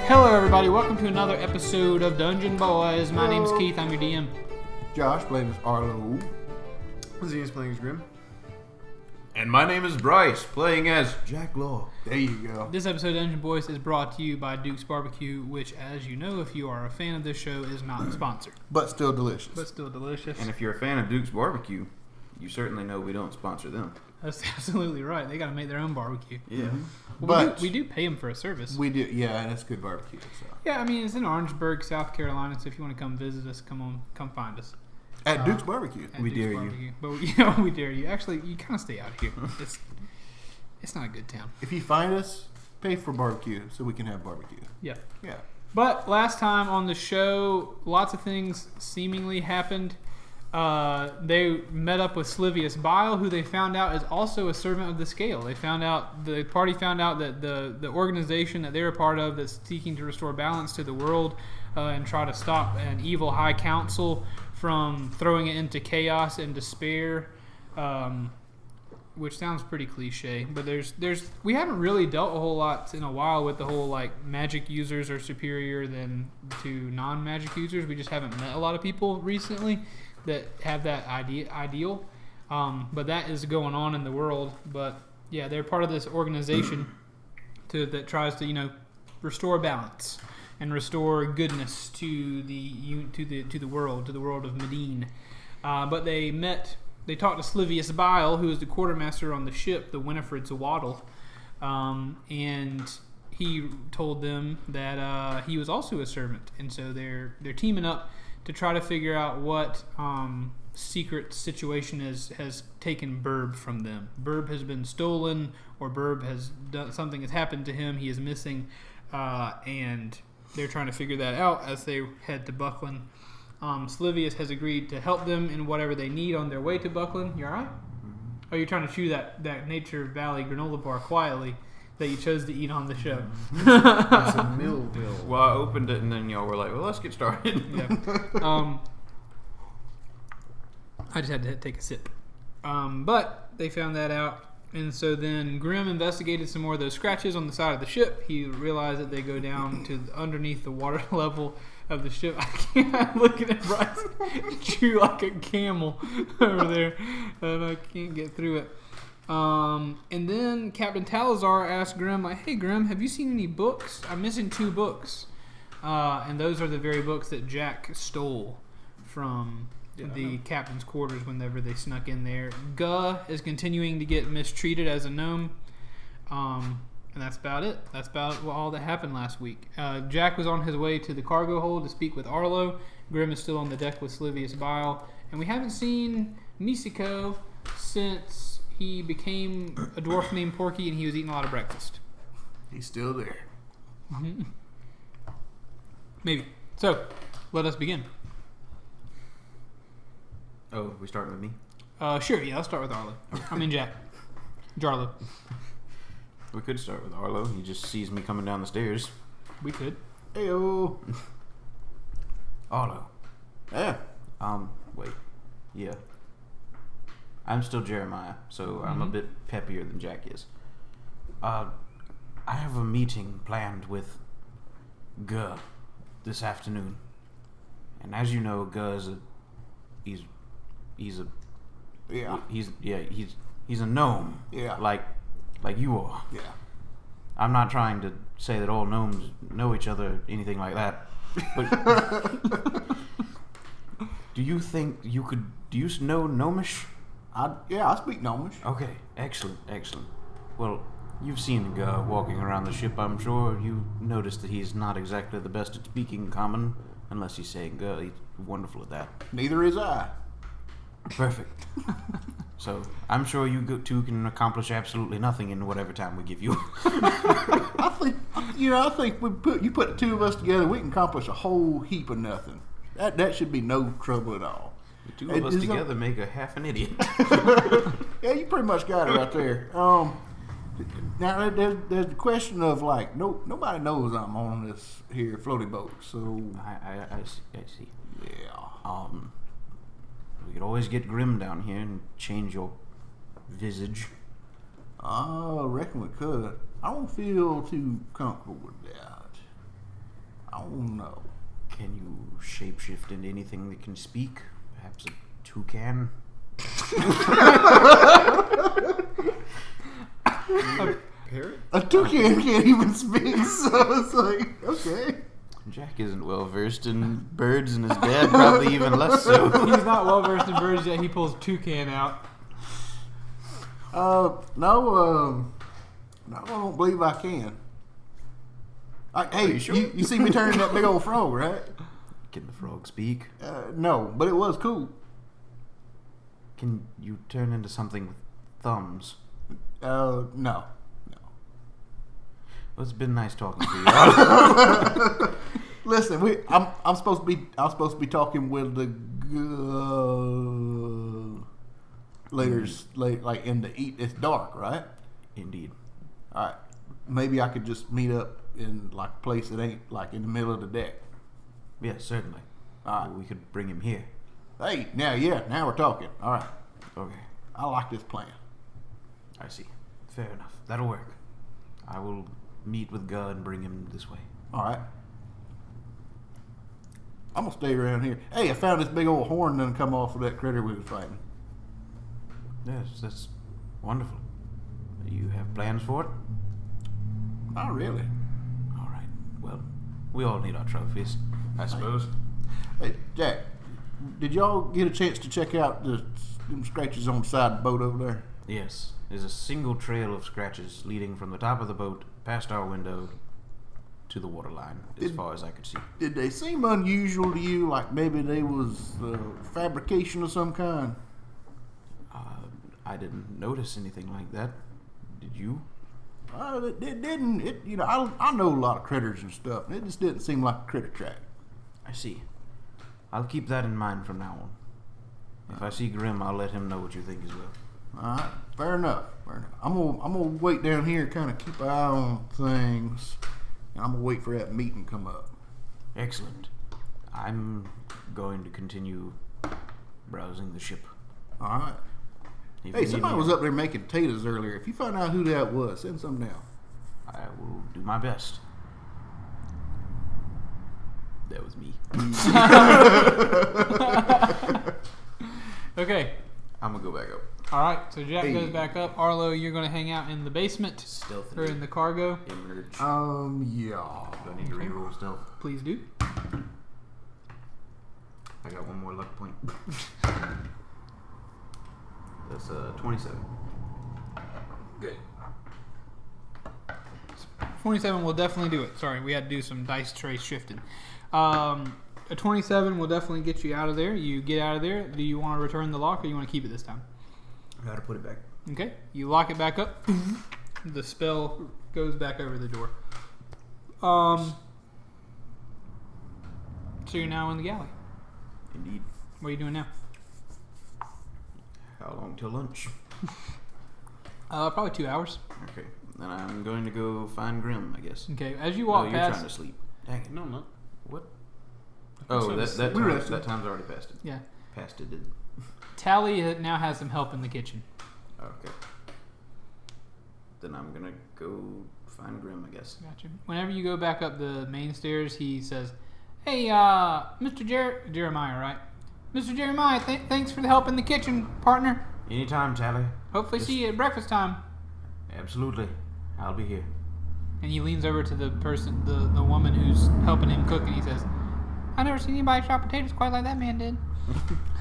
Hello everybody, welcome to another episode of Dungeon Boys. My name's Keith, I'm your DM. Josh, playing as Arlo. Zenas playing as Grim. And my name is Brice, playing as Jack Law. There you go. This episode of Dungeon Boys is brought to you by Duke's Barbecue, which, as you know, if you are a fan of this show, is not sponsored. But still delicious. But still delicious. And if you're a fan of Duke's Barbecue, you certainly know we don't sponsor them. That's absolutely right. They got to make their own barbecue. Yeah. Well, But we do pay them for a service. we do, yeah, and it's good barbecue. So. Yeah, I mean, it's in Orangeburg, South Carolina, so if you want to come visit us, come find us. At Duke's Barbecue. At We Duke's dare you. Barbecue. But we dare you. Actually, you kind of stay out here. It's not a good town. If you find us, pay for barbecue so we can have barbecue. Yeah. Yeah. But last time on the show, lots of things seemingly happened. They met up with Slivius Bile, who they found out is also a servant of the Scale. The party found out that the organization that they're a part of that's seeking to restore balance to the world and try to stop an evil high council from throwing it into chaos and despair, which sounds pretty cliche, but we haven't really dealt a whole lot in a while with the whole like magic users are superior than to non-magic users. We just haven't met a lot of people recently that have that ideal, but that is going on in the world. But yeah, they're part of this organization that tries to restore balance and restore goodness to the world of Mediene. But they talked to Slivius Bile, who is the quartermaster on the ship, the Winifred's Waddle, and he told them that he was also a servant, and so they're teaming up to try to figure out what secret situation has taken Burb from them. Burb has been stolen, or Burb has done something has happened to him. He is missing, and they're trying to figure that out as they head to Buckland. Slivius has agreed to help them in whatever they need on their way to Buckland. You all right? Mm-hmm. Or are you trying to chew that Nature Valley granola bar quietly that you chose to eat on the show? That's a Millville. Well, I opened it and then y'all were like, well, let's get started. Yeah. I just had to take a sip. But they found that out. And so then Grim investigated some more of those scratches on the side of the ship. He realized that they go down to underneath the water level of the ship. I'm looking at Brice chew like a camel over there, and I can't get through it. And then Captain Talazar asked Grim, like, hey Grim, have you seen any books? I'm missing 2 books. And those are the very books that Jack stole from the captain's quarters whenever they snuck in there. Guh is continuing to get mistreated as a gnome. And that's about it. That's about all that happened last week. Jack was on his way to the cargo hold to speak with Arlo. Grim is still on the deck with Slivius Bile. And we haven't seen Misiko since he became a dwarf named Porky and he was eating a lot of breakfast. He's still there. Mm-hmm. Maybe. So, let us begin. Oh, we starting with me? Sure, yeah, let's start with Arlo. I mean Jack. Jarlo. We could start with Arlo. He just sees me coming down the stairs. We could. Heyo. Arlo. Yeah. Wait. Yeah. I'm still Jeremiah, so I'm a bit peppier than Jack is. I have a meeting planned with Guh this afternoon. And as you know, Guh is he's a gnome. Yeah. Like you are. Yeah. I'm not trying to say that all gnomes know each other or anything like that. But do you think you could? Do you know Gnomish? I speak Gnomish. Okay, excellent. Well, you've seen Guh walking around the ship, I'm sure. You noticed that he's not exactly the best at speaking common, unless he's saying Guh. He's wonderful at that. Neither is I. Perfect. So, I'm sure you two can accomplish absolutely nothing in whatever time we give you. I think you put the 2 of us together, we can accomplish a whole heap of nothing. That should be no trouble at all. The 2 of us together make a half an idiot. Yeah, you pretty much got it right there. Now there's the question of like nobody knows I'm on this here floaty boat, so I see. Yeah. We could always get Grim down here and change your visage. I reckon we could. I don't feel too comfortable with that. don't know. Can you shapeshift into anything that can speak? Perhaps a toucan? Parrot? A toucan can't even speak, so it's like, okay. Jack isn't well versed in birds, and his dad probably even less so. He's not well versed in birds yet. He pulls toucan out. No, I don't believe I can. Hey, you sure? you see me turning that big old frog, right? Can the frog speak? No, but it was cool. Can you turn into something with thumbs? No. Well, it's been nice talking to you. Listen, I'm supposed to be talking with the later, like in the eat. It's dark, right? Indeed. All right. Maybe I could just meet up in like a place that ain't like in the middle of the deck. Yes, certainly. All right. We could bring him here. Hey, now we're talking. All right. Okay. I like this plan. I see. Fair enough. That'll work. I will meet with God and bring him this way. All right. I'm gonna stay around here. Hey, I found this big old horn done come off of that critter we was fighting. Yes, that's wonderful. You have plans for it? Not really. All right. Well, we all need our trophies, I suppose. Hey, Jack, did y'all get a chance to check out them scratches on the side of the boat over there? Yes. There's a single trail of scratches leading from the top of the boat past our window to the waterline, as far as I could see. Did they seem unusual to you? Like maybe they was fabrication of some kind? I didn't notice anything like that. Did you? It didn't. I know a lot of critters and stuff. It just didn't seem like a critter track. I see. I'll keep that in mind from now on. If I see Grim, I'll let him know what you think as well. All right, fair enough. I'm gonna wait down here, kind of keep an eye on things, and I'm gonna wait for that meeting to come up. Excellent. I'm going to continue browsing the ship. All right. If Hey, you need somebody me, was up there making potatoes earlier. If you find out who that was, send some down. I will do my best. That was me. Okay. I'm gonna go back up. All right. So Jack Hey. goes back up. Arlo, you're going to hang out in the basement Stealth or in the cargo. emerge. Yeah. Do I need to reroll stealth? Please do. I got one more luck point. That's 27. Good. 27 will definitely do it. Sorry, we had to do some dice tray shifting. A 27 will definitely get you out of there. You get out of there. Do you want to return the lock or you want to keep it this time? I gotta put it back. Okay. You lock it back up. The spell goes back over the door. So you're now in the galley. Indeed. What are you doing now? How long till lunch? Probably 2 hours. Okay. Then I'm going to go find Grim, I guess. Okay. As you Oh, walk you're past. trying to sleep. Dang it. No, I'm not. What? Oh, that time's already passed it. Yeah. Passed it. Tally now has some help in the kitchen. Okay. Then I'm gonna go find Grim, I guess. Gotcha. Whenever you go back up the main stairs, he says, "Hey, Mr. Jeremiah, right? Mr. Jeremiah, thanks for the help in the kitchen, partner. Anytime, Tally. Hopefully see you at breakfast time." Absolutely. I'll be here. And he leans over to the person, the woman who's helping him cook, and he says, "I never seen anybody chop potatoes quite like that man did."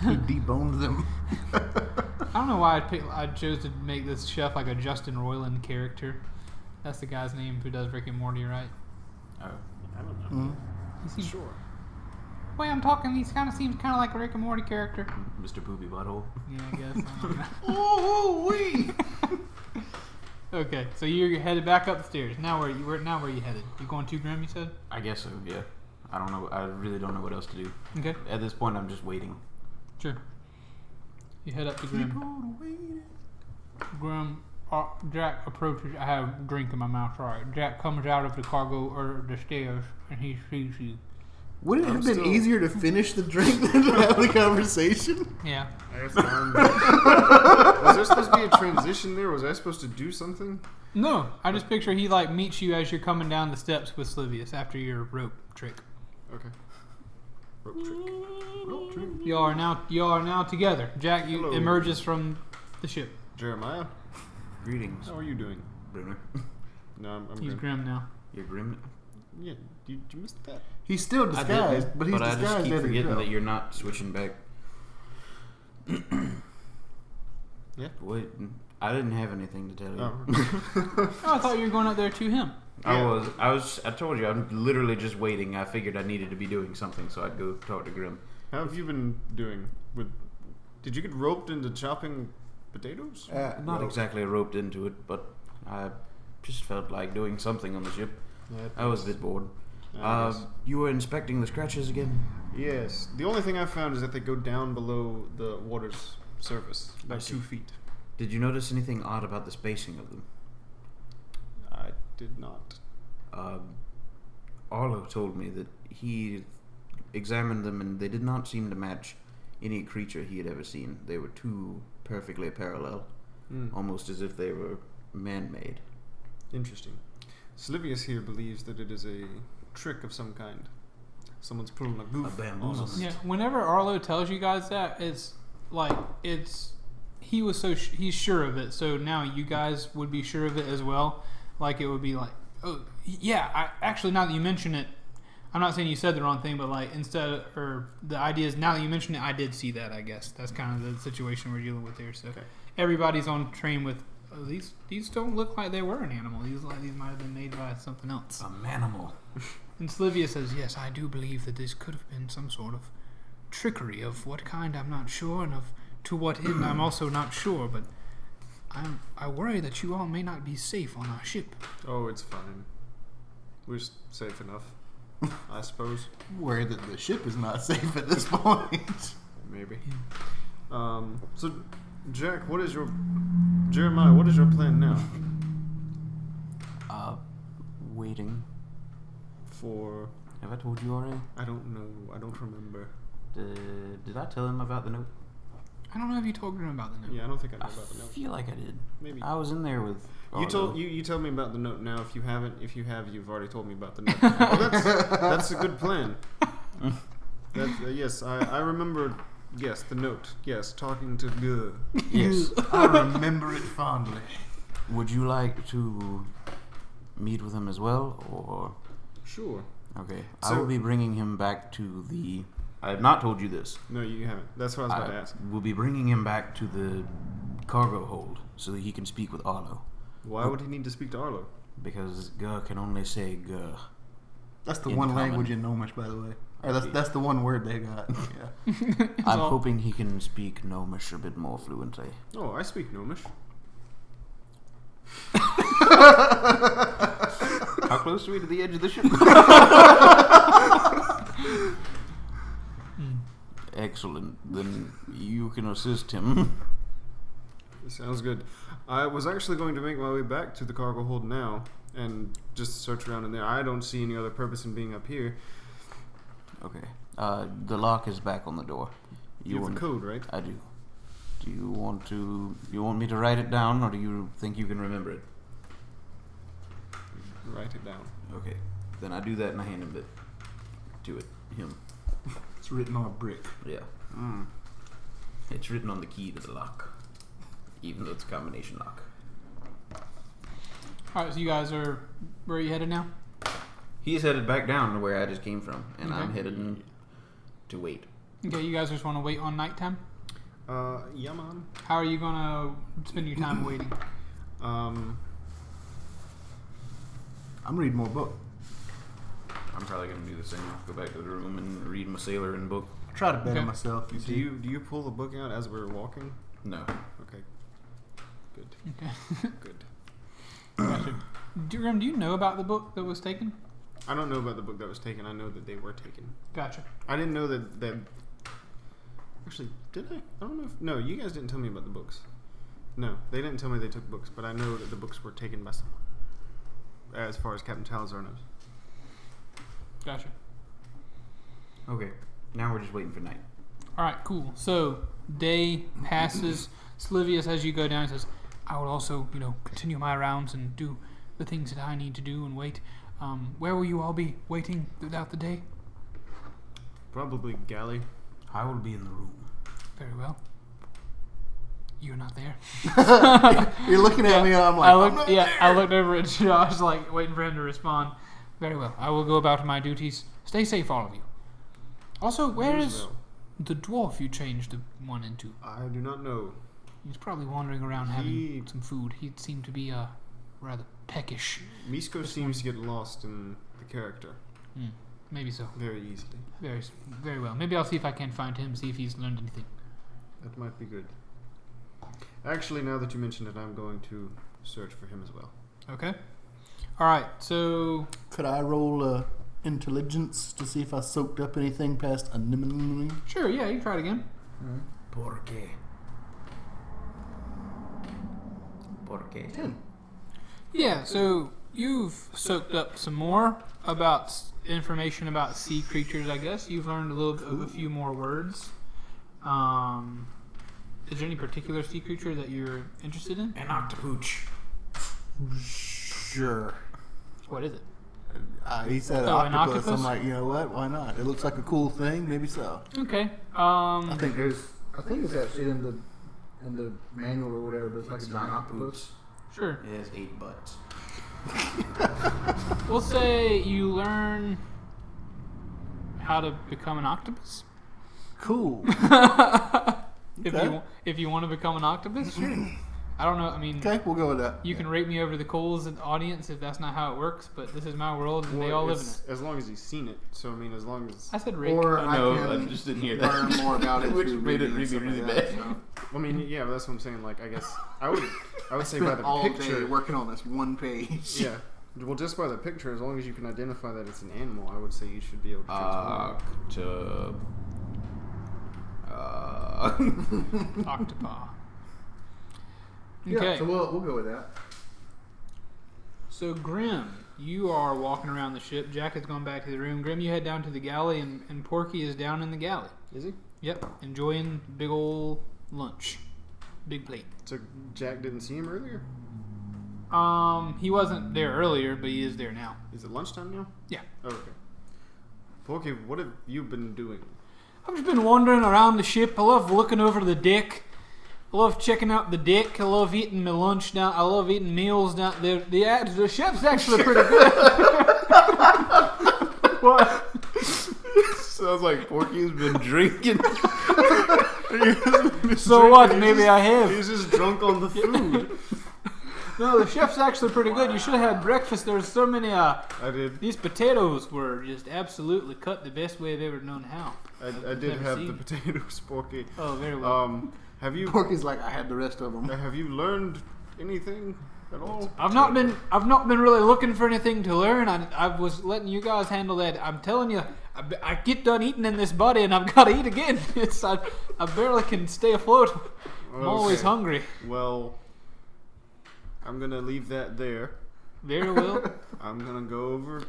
He deboned them. I don't know why I chose to make this chef like a Justin Roiland character. That's the guy's name who does Rick and Morty, right? Oh. I don't know. Mm-hmm. He seems, Sure. the way I'm talking, he seems kind of like a Rick and Morty character. Mr. Poopy Butthole. Yeah, I guess. I don't know. Oh, wee! Okay, so you're headed back up the stairs. Now where you headed? You going to Grim? You said. I guess so, yeah. I don't know. I really don't know what else to do. Okay, At this point, I'm just waiting. sure. You head up to Grim. Grim, Jack approaches. I have a drink in my mouth. Sorry. Jack comes out of the cargo or the stairs, and he sees you. Wouldn't it I'm have been still- easier to finish the drink than to have the conversation? Yeah. Was there supposed to be a transition there? Was I supposed to do something? No, I just picture he like meets you as you're coming down the steps with Slivius after your rope trick. Okay. Rope trick. Rope trick. You are now together. Jack, you Hello. emerges from the ship. Jeremiah, Greetings, how are you doing? Brunner. No, I'm He's good. grim now. You're grim. Yeah, you missed that. He's still disguised, but he's I just disguised keep as forgetting himself. that you're not switching back. Yeah. Wait, I didn't have anything to tell you. Oh. Oh, I thought you were going up there to him. I told you, I'm literally just waiting. I figured I needed to be doing something, so I'd go talk to Grim. How have you been doing? Did you get roped into chopping potatoes? Not exactly roped into it, but I just felt like doing something on the ship. Yeah, I was a bit bored. I guess. You were inspecting the scratches again? Yes. The only thing I found is that they go down below the water's surface by I see. 2 feet. Did you notice anything odd about the spacing of them? I did not. Arlo told me that he examined them and they did not seem to match any creature he had ever seen. They were too perfectly parallel, almost as if they were man-made. Interesting. Slivius here believes that it is a trick of some kind. Someone's pulling a goof. A bamboozle. on us. Yeah. Whenever Arlo tells you guys that, it's like he's sure of it. So now you guys would be sure of it as well. Like it would be like, oh yeah. Actually, now that you mention it, I'm not saying you said the wrong thing, but like the idea is now that you mention it, I did see that. I guess that's kind of the situation we're dealing with here. So Okay. everybody's on train with these don't look like they were an animal. These might have been made by something else. A manimal. And Slivia says, yes, I do believe that this could have been some sort of trickery. Of what kind, I'm not sure, and of to what end, I'm also not sure. But I worry that you all may not be safe on our ship. Oh, it's fine. We're safe enough, I suppose. I'm worried that the ship is not safe at this point. Maybe. So, Jack, Jeremiah, what is your plan now? Waiting. For, Have I told you already? I don't know, I don't remember. Did I tell him about the note? I don't know if you told him about the note. Yeah, I don't think I know I about the note. feel like I did. Maybe. I was in there with. You Arlo. told me about the note now. If you haven't, if you have, you've already told me about the note. Oh, that's a good plan. That's, yes, I remember. Yes, the note. Yes, talking to Guh. Yes. I remember it fondly. Would you like to meet with him as well, or? Sure. Okay. I So- will be bringing him back to the. I have not told you this. No, you haven't. That's what I was about to ask. Will be bringing him back to the cargo hold so that he can speak with Arlo, Why would he need to speak to Arlo? because Guh can only say Guh. That's the In one common. language in Gnomish, by the way. Or that's the one word they got. Yeah. I'm all- hoping he can speak Gnomish a bit more fluently. Oh, I speak Gnomish. How close are we to the edge of the ship? Excellent. Then you can assist him. Sounds good. I was actually going to make my way back to the cargo hold now and just search around in there. I don't see any other purpose in being up here. Okay. The lock is back on the door. You have the code, right? I do. Do you want me to write it down, or do you think you can remember it? Write it down. Okay. Then I do that and I hand him him. It's written on a brick. Yeah. It's written on the key to the lock, even though it's a combination lock. All right, so you guys are where are you headed now? He's headed back down to where I just came from, and Okay. I'm headed to wait. Okay, you guys just want to wait on nighttime. Yeah, man. How are you gonna spend your time waiting? I'm reading more book. I'm probably gonna do the same. Go back to the room and read my sailor and book. I try to better Okay. myself. You Do see. you pull the book out as we're walking? No. Okay. Good. Okay. Good. Gotcha. Grim, do you know about the book that was taken? I don't know about the book that was taken. I know that they were taken. Gotcha. I didn't know that. Actually, did I? I don't know. No, you guys didn't tell me about the books. No, they didn't tell me they took books, but I know that the books were taken by someone. As far as Captain Talazar knows. Gotcha. Okay. Now we're just waiting for night. All right, cool. So day passes. Slivius, as you go down, says, "I will also, continue my rounds and do the things that I need to do and wait. Where will you all be waiting throughout the day?" Probably galley. I will be in the room. Very well. You're not there. You're looking at me, and I'm like, I looked over at Josh, like waiting for him to respond. Very well. I will go about my duties. Stay safe, all of you. Also, where is the dwarf you changed the one into? I do not know. He's probably wandering around having some food. He seemed to be rather peckish. Misko seems to get lost in the character. Maybe so. Very easily. Very, very well. Maybe I'll see if I can find him, see if he's learned anything. That might be good. Actually, now that you mention it, I'm going to search for him as well. Okay. All right. So could I roll intelligence to see if I soaked up anything past anonymity? Sure. Yeah, you can try it again. Por qué? 10. Yeah. So you've soaked up some more about information about sea creatures. I guess you've learned a few more words. Is there any particular sea creature that you're interested in? An octopooch. Sure. What is it? He said an octopus. octopus? I'm like, you know what? Why not? It looks like a cool thing. Maybe so. Okay. I think it's actually in the manual or whatever. But it's like a giant octopus. Sure. It has 8 butts. We'll say you learn how to become an octopus. Cool. If you want to become an octopus, sure. I don't know. I mean, Okay, we'll go with that. you can rate me over the coals in the audience if that's not how it works. But this is my world, and they all live in it. As long as he's seen it. So, I mean, as long as... I said rate. Or No, I I can just didn't hear learn that. more about it, Which through made it reading or really, something really like that, bad. so. I mean, yeah, that's what I'm saying. Like, I guess I would say by Spent the all picture... day working on this one page. Yeah. Well, just by the picture, as long as you can identify that it's an animal, I would say you should be able to transform. Octopi. Yeah, Okay. so we'll go with that. So Grim, you are walking around the ship. Jack has gone back to the room. Grim, you head down to the galley, and Porky is down in the galley. Is he? Yep, enjoying big ol' lunch, big plate. So Jack didn't see him earlier? He wasn't there earlier, but he is there now. Is it lunchtime now? Yeah. Oh, okay. Porky, what have you been doing? I've just been wandering around the ship. I love looking over the deck. I love checking out the deck. I love eating my lunch down. I love eating meals down there. The ship's actually pretty good. What? Sounds like Porky's been drinking. So what? Maybe I have. He's just drunk on the food. No, the chef's actually pretty good. You should have had breakfast. There's so many. I did. These potatoes were just absolutely cut the best way I've ever known how. I did never have seen. the potatoes, Porky. Oh, very well. Have you Porky's like, I had the rest of them. have you learned anything at all? I've not been really looking for anything to learn. I was letting you guys handle that. I'm telling you, I get done eating in this body and I've got to eat again. I barely can stay afloat. I'm always Okay. hungry. Well, I'm gonna leave that there. Very well. I'm gonna go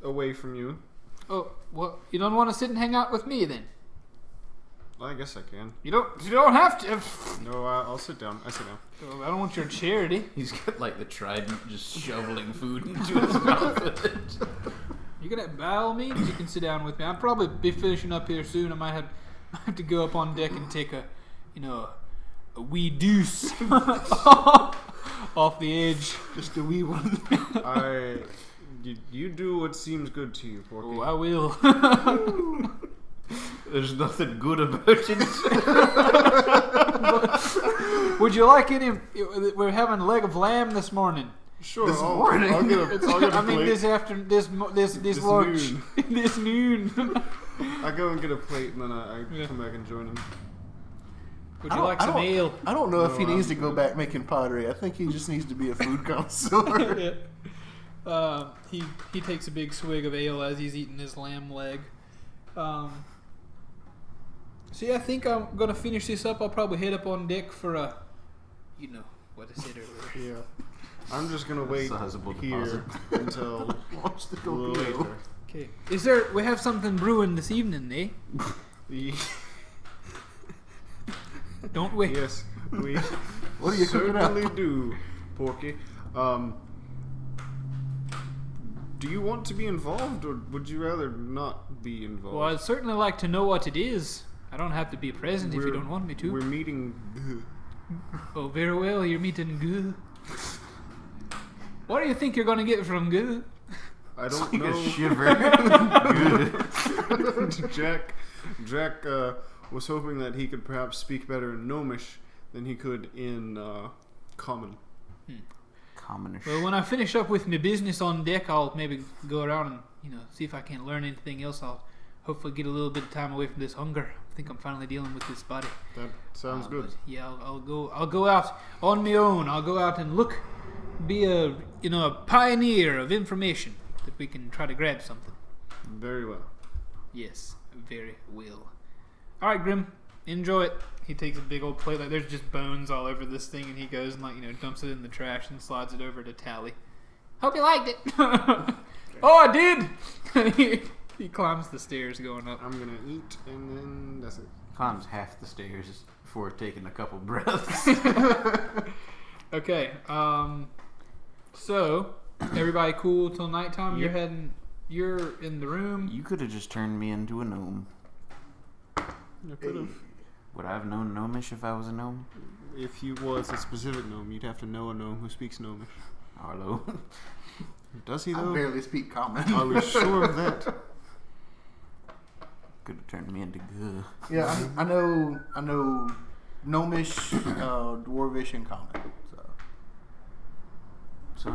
away from you. Oh, well, you don't want to sit and hang out with me then? Well, I guess I can. You don't have to. No, I'll sit down. I sit down. I don't want your charity. He's got like the trident just shoveling food into his mouth with it. You can by all means you can sit down with me. I'll probably be finishing up here soon. I might have to go up on deck and take a wee deuce off the edge. Just a wee one. You do what seems good to you, Porky. Oh, I will. There's nothing good about it. Would you like any? We're having a leg of lamb this morning. Sure. This morning? I'll get a I mean, plate. this afternoon, this lunch, noon. this noon. I go and get a plate, and then I Yeah. come back and join him. Would you like some ale? I don't know if he No, needs to I'm go good. back making pottery. I think he just needs to be a food connoisseur. He takes a big swig of ale as he's eating his lamb leg. So yeah, I think I'm gonna finish this up. I'll probably head up on deck for what I said earlier. Yeah. I'm just gonna wait Sizable here deposit. until Launch the a little torpedo. later. Okay. Is there? We have something brewing this evening, eh? Don't we? Yes, we What are you cooking up? certainly do, Porky. Do you want to be involved, or would you rather not be involved? Well, I'd certainly like to know what it is. I don't have to be present if you don't want me to. We're meeting. Oh, very well. You're meeting Goo. What do you think you're going to get from Goo? I don't Like know. a shiver. Good. Jack was hoping that he could perhaps speak better in Gnomish than he could in Common. Commonish. Well, when I finish up with my business on deck, I'll maybe go around and see if I can learn anything else. I'll hopefully get a little bit of time away from this hunger. I think I'm finally dealing with this body. That sounds good. But yeah, I'll go out on my own. I'll go out and be a pioneer of information that we can try to grab something. Very well. Yes, very well. All right, Grim, enjoy it. He takes a big old plate. Like there's just bones all over this thing, and he goes and dumps it in the trash and slides it over to Tally. Hope you liked it. Oh, I did. He climbs the stairs going up. I'm gonna eat, and then that's it. Climbs half the stairs before taking a couple breaths. Okay. So everybody cool till nighttime. Yep. You're in the room. You could have just turned me into a gnome. I could have. Would I have known Gnomish if I was a gnome? If you was a specific gnome, you'd have to know a gnome who speaks Gnomish. Arlo. Does he I though? barely speak common. Are we sure of that? Could have turned me into good. Yeah, I know Gnomish, Dwarvish, and common. So. So,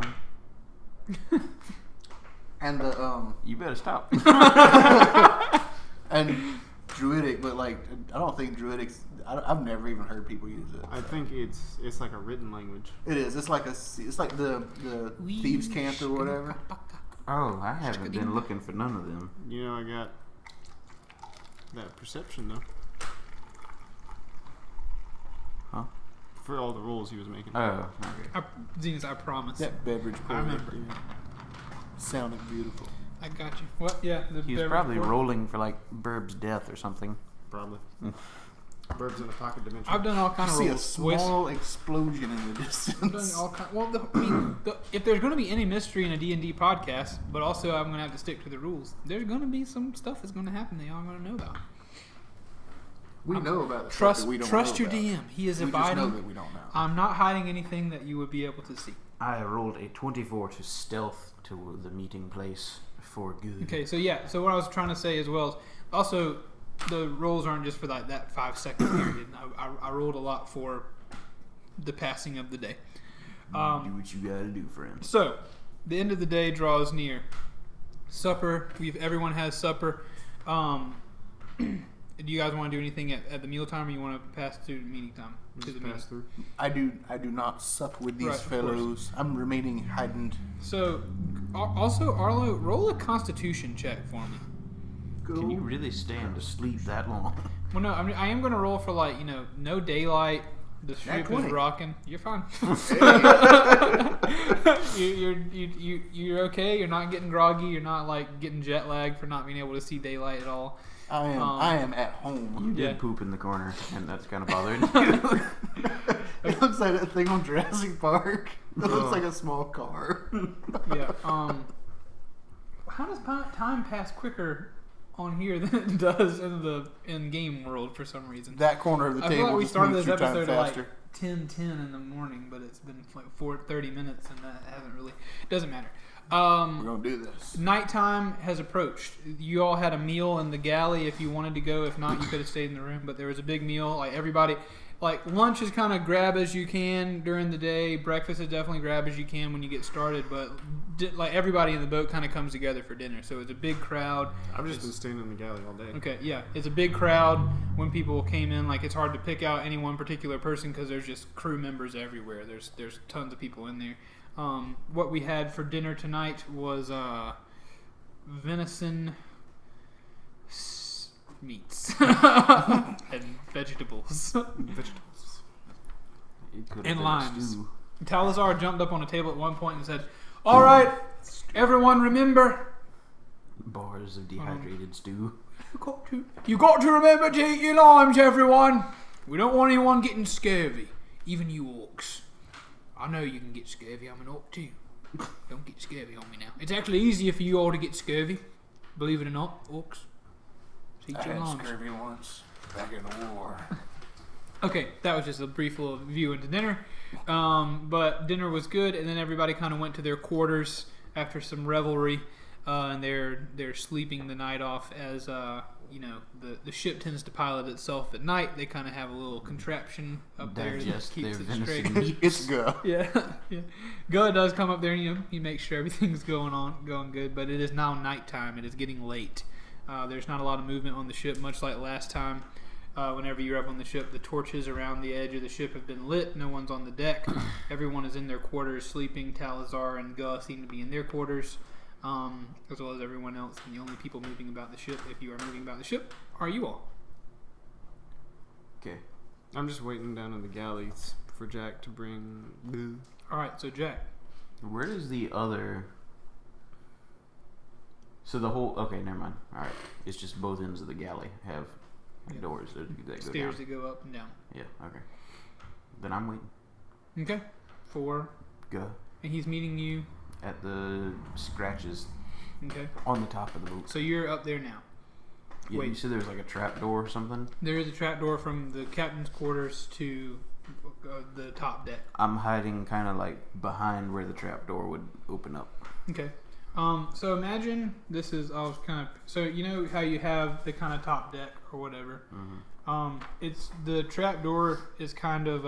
And the you better stop. and Druidic, but like I don't think Druidic's. I've never even heard people use it. I think it's like a written language. It is. It's like the thieves' cant or whatever. Oh, I haven't been looking for none of them. You know, I got that perception though. Huh? For all the rolls he was making. Oh, okay. Zenas, I promise. That beverage I poured remember. sounded beautiful. I got you. What? Yeah. He was probably rolling for like Burb's death or something. Probably. Birds in a pocket dimension. I've done all I kind of see a rolls. small explosion in the I've done distance. all kind. Well, if there's going to be any mystery in a D&D podcast, but also I'm going to have to stick to the rules. There's going to be some stuff that's going to happen that y'all are going to know about. We know about the stuff Trust that we don't trust know your about. DM. He is We just know abiding. that we don't know. I'm not hiding anything that you would be able to see. I rolled a 24 to stealth to the meeting place for good. Okay, so yeah, so what I was trying to say as well is also the rolls aren't just for that 5 second period. I rolled a lot for the passing of the day. Do what you gotta do, friend. So the end of the day draws near. Supper. Everyone has supper. Do you guys want to do anything at the mealtime, or you want to pass to meeting time? To the Just meeting? pass through. I do not sup with these Right, of fellows. I'm remaining heightened. So, also Arlo, roll a Constitution check for me. Can you really stand to sleep that long? Well, no, I am going to roll for no daylight. The ship is 20. rocking. You're fine. You're okay. You're not getting groggy. You're not getting jet lagged for not being able to see daylight at all. I am at home. You did Yeah. poop in the corner, and that's kind of bothering you. It looks like that thing on Jurassic Park. It Oh. looks like a small car. Yeah. How does time pass quicker on here than it does in game world for some reason? That corner of the I table feel like we just started moves this through time episode at faster. 10:10 in the morning, but it's been 30 minutes, and that hasn't really. Doesn't matter. We're gonna do this. Nighttime has approached. You all had a meal in the galley if you wanted to go. If not, you could have stayed in the room. But there was a big meal. Everybody, lunch is kind of grab as you can during the day. Breakfast is definitely grab as you can when you get started. But everybody in the boat kind of comes together for dinner. So it's a big crowd. I've just been staying in the galley all day. Okay, yeah, it's a big crowd. When people came in, it's hard to pick out any one particular person because there's just crew members everywhere. There's tons of people in there. What we had for dinner tonight was venison meats and vegetables Vegetables. It could have and been a limes. stew. Talazar jumped up on a table at one point and said, "All right, everyone, remember, bars of dehydrated stew. You got to remember to eat your limes, everyone. We don't want anyone getting scurvy, even you orcs. I know you can get scurvy. I'm an orc too. Don't get scurvy on me now. It's actually easier for you all to get scurvy, believe it or not, orcs. So eat I your had limes. scurvy once back in the war. Okay, that was just a brief little view into dinner. But dinner was good, and then everybody kind of went to their quarters after some revelry, and they're sleeping the night off as the ship tends to pilot itself at night. They kind of have a little contraption up there that Digest keeps their it straight. venison meat. It's good. Yeah. Gus does come up there and he makes sure everything's going good, but it is now nighttime. It is getting late. There's not a lot of movement on the ship, much like last time. Whenever you're up on the ship, the torches around the edge of the ship have been lit. No one's on the deck. Everyone is in their quarters sleeping. Talazar and Gus seem to be in their quarters, as well as everyone else. And the only people moving about the ship, if you are moving about the ship, are you all. Okay. I'm just waiting down in the galleys for Jack to bring. All right, so Jack. Where does the other... So the whole... Okay, never mind. Alright. It's just both ends of the galley have doors that go Stairs down. that go up and down. Yeah, okay. Then I'm waiting. Okay. 4. Go. And he's meeting you. At the scratches Okay. on the top of the boat. So you're up there now. Yeah, wait. you said there was like a trap door or something? There is a trapdoor from the captain's quarters to the top deck. I'm hiding kind of like behind where the trap door would open up. Okay. So imagine this is so you know how you have the kind of top deck or whatever. Mm-hmm. It's the trap door is kind of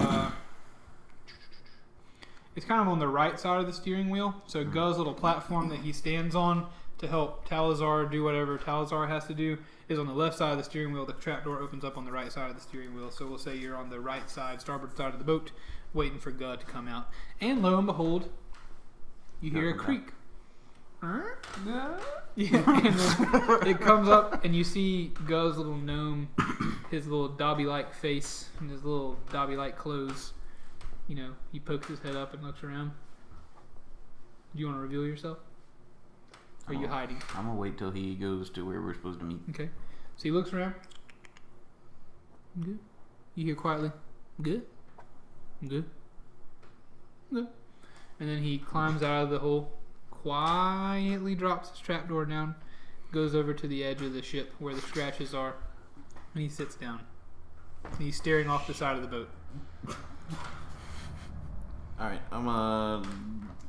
it's kind of on the right side of the steering wheel. So Guz's little platform that he stands on to help Talazar do whatever Talazar has to do is on the left side of the steering wheel. The trap door opens up on the right side of the steering wheel. So we'll say you're on the right side, starboard side of the boat, waiting for Guz to come out. And lo and behold, you hear a creak. Yeah, and then it comes up, and you see Guz's little gnome, his little Dobby-like face, and his little Dobby-like clothes. You know, he pokes his head up and looks around. Do you want to reveal yourself? Or are you hiding? I'm gonna wait till he goes to where we're supposed to meet. Okay. So he looks around. Good. You hear quietly, good. Good. Good. And then he climbs out of the hole, quietly drops his trapdoor down, goes over to the edge of the ship where the scratches are, and he sits down. And he's staring off the side of the boat. Alright, I'm gonna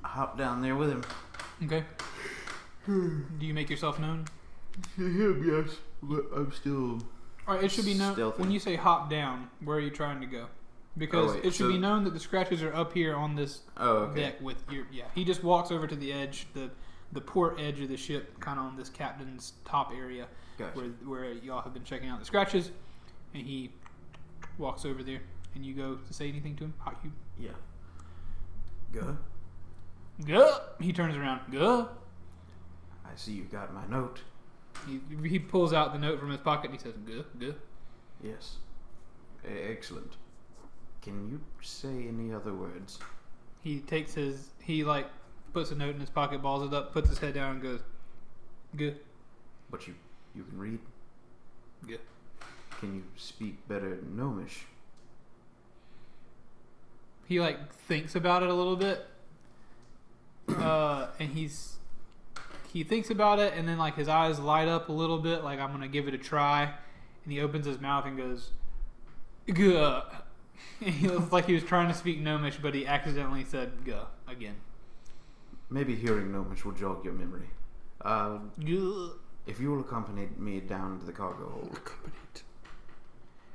hop down there with him. Okay. Do you make yourself known? Yes, but I'm still... Alright, it should be known. Stealthy. When you say hop down, where are you trying to go? Because wait, it should so- be known that the scratches are up here on this okay. deck with your... Yeah, he just walks over to the edge, the port edge of the ship, kind of on this captain's top area, Gotcha. where y'all have been checking out the scratches, and he walks over there, and you go to say anything to him. How you? Yeah. Go. Go. He turns around. Go. I see you got my note. He pulls out the note from his pocket and he says, "Go, go." Yes. Excellent. Can you say any other words? He takes puts a note in his pocket, balls it up, puts his head down, and goes, "Good, But you can read? good." Can you speak better Gnomish? He thinks about it a little bit, and he thinks about it, and then his eyes light up a little bit, like I'm gonna give it a try, and he opens his mouth and goes, "Guh." And he looks like he was trying to speak Gnomish, but he accidentally said "guh" again. Maybe hearing Gnomish will jog your memory. Guh. If you will accompany me down to the cargo hold.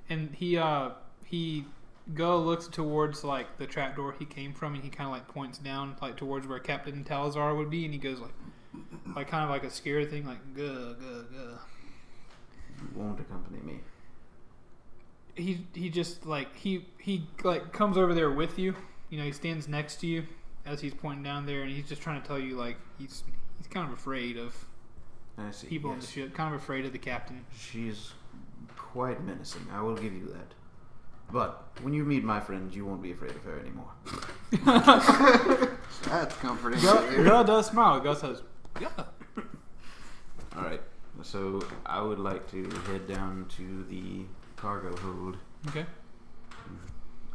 And he looks towards the trapdoor he came from, and he kind of points down towards where Captain Talazar would be, and he goes kind of like a scare thing, like "guh, guh, guh." You won't accompany me. He just he comes over there with you. You know, he stands next to you as he's pointing down there, and he's just trying to tell you he's kind of afraid of I see. people on the Yes. ship, kind of afraid of the captain. She's quite menacing, I will give you that. But when you meet my friends, you won't be afraid of her anymore. That's comforting. Gus does smile. Gus says, "Yeah." All right. So I would like to head down to the cargo hold, Okay.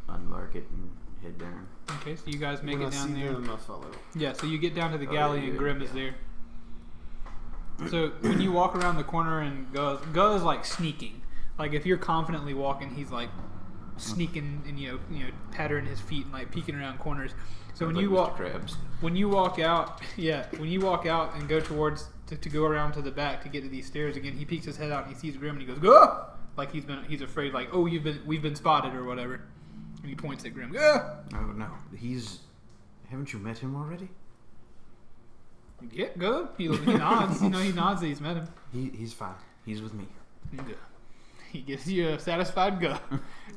unlark it, and head down. Okay, so you guys make When it I down see there. them, I follow. Yeah, so you get down to the Oh, galley yeah, and Grim is yeah. there. So when you walk around the corner and Go is like sneaking. Like if you're confidently walking, he's like sneaking and you know pattering his feet and like peeking around corners. So when Sounds you like Mr. walk Krabs. when you walk out, when you walk out and go towards to go around to the back to get to these stairs again, he peeks his head out and he sees Grim and he goes, "Go!" Like he's afraid, like, "Oh, we've been spotted" or whatever. And he points at Grim. "Go!" Oh no, haven't you met him already? Yeah, go. He nods. He nods that he's met him. He's fine. He's with me. Go. He gives you a satisfied go.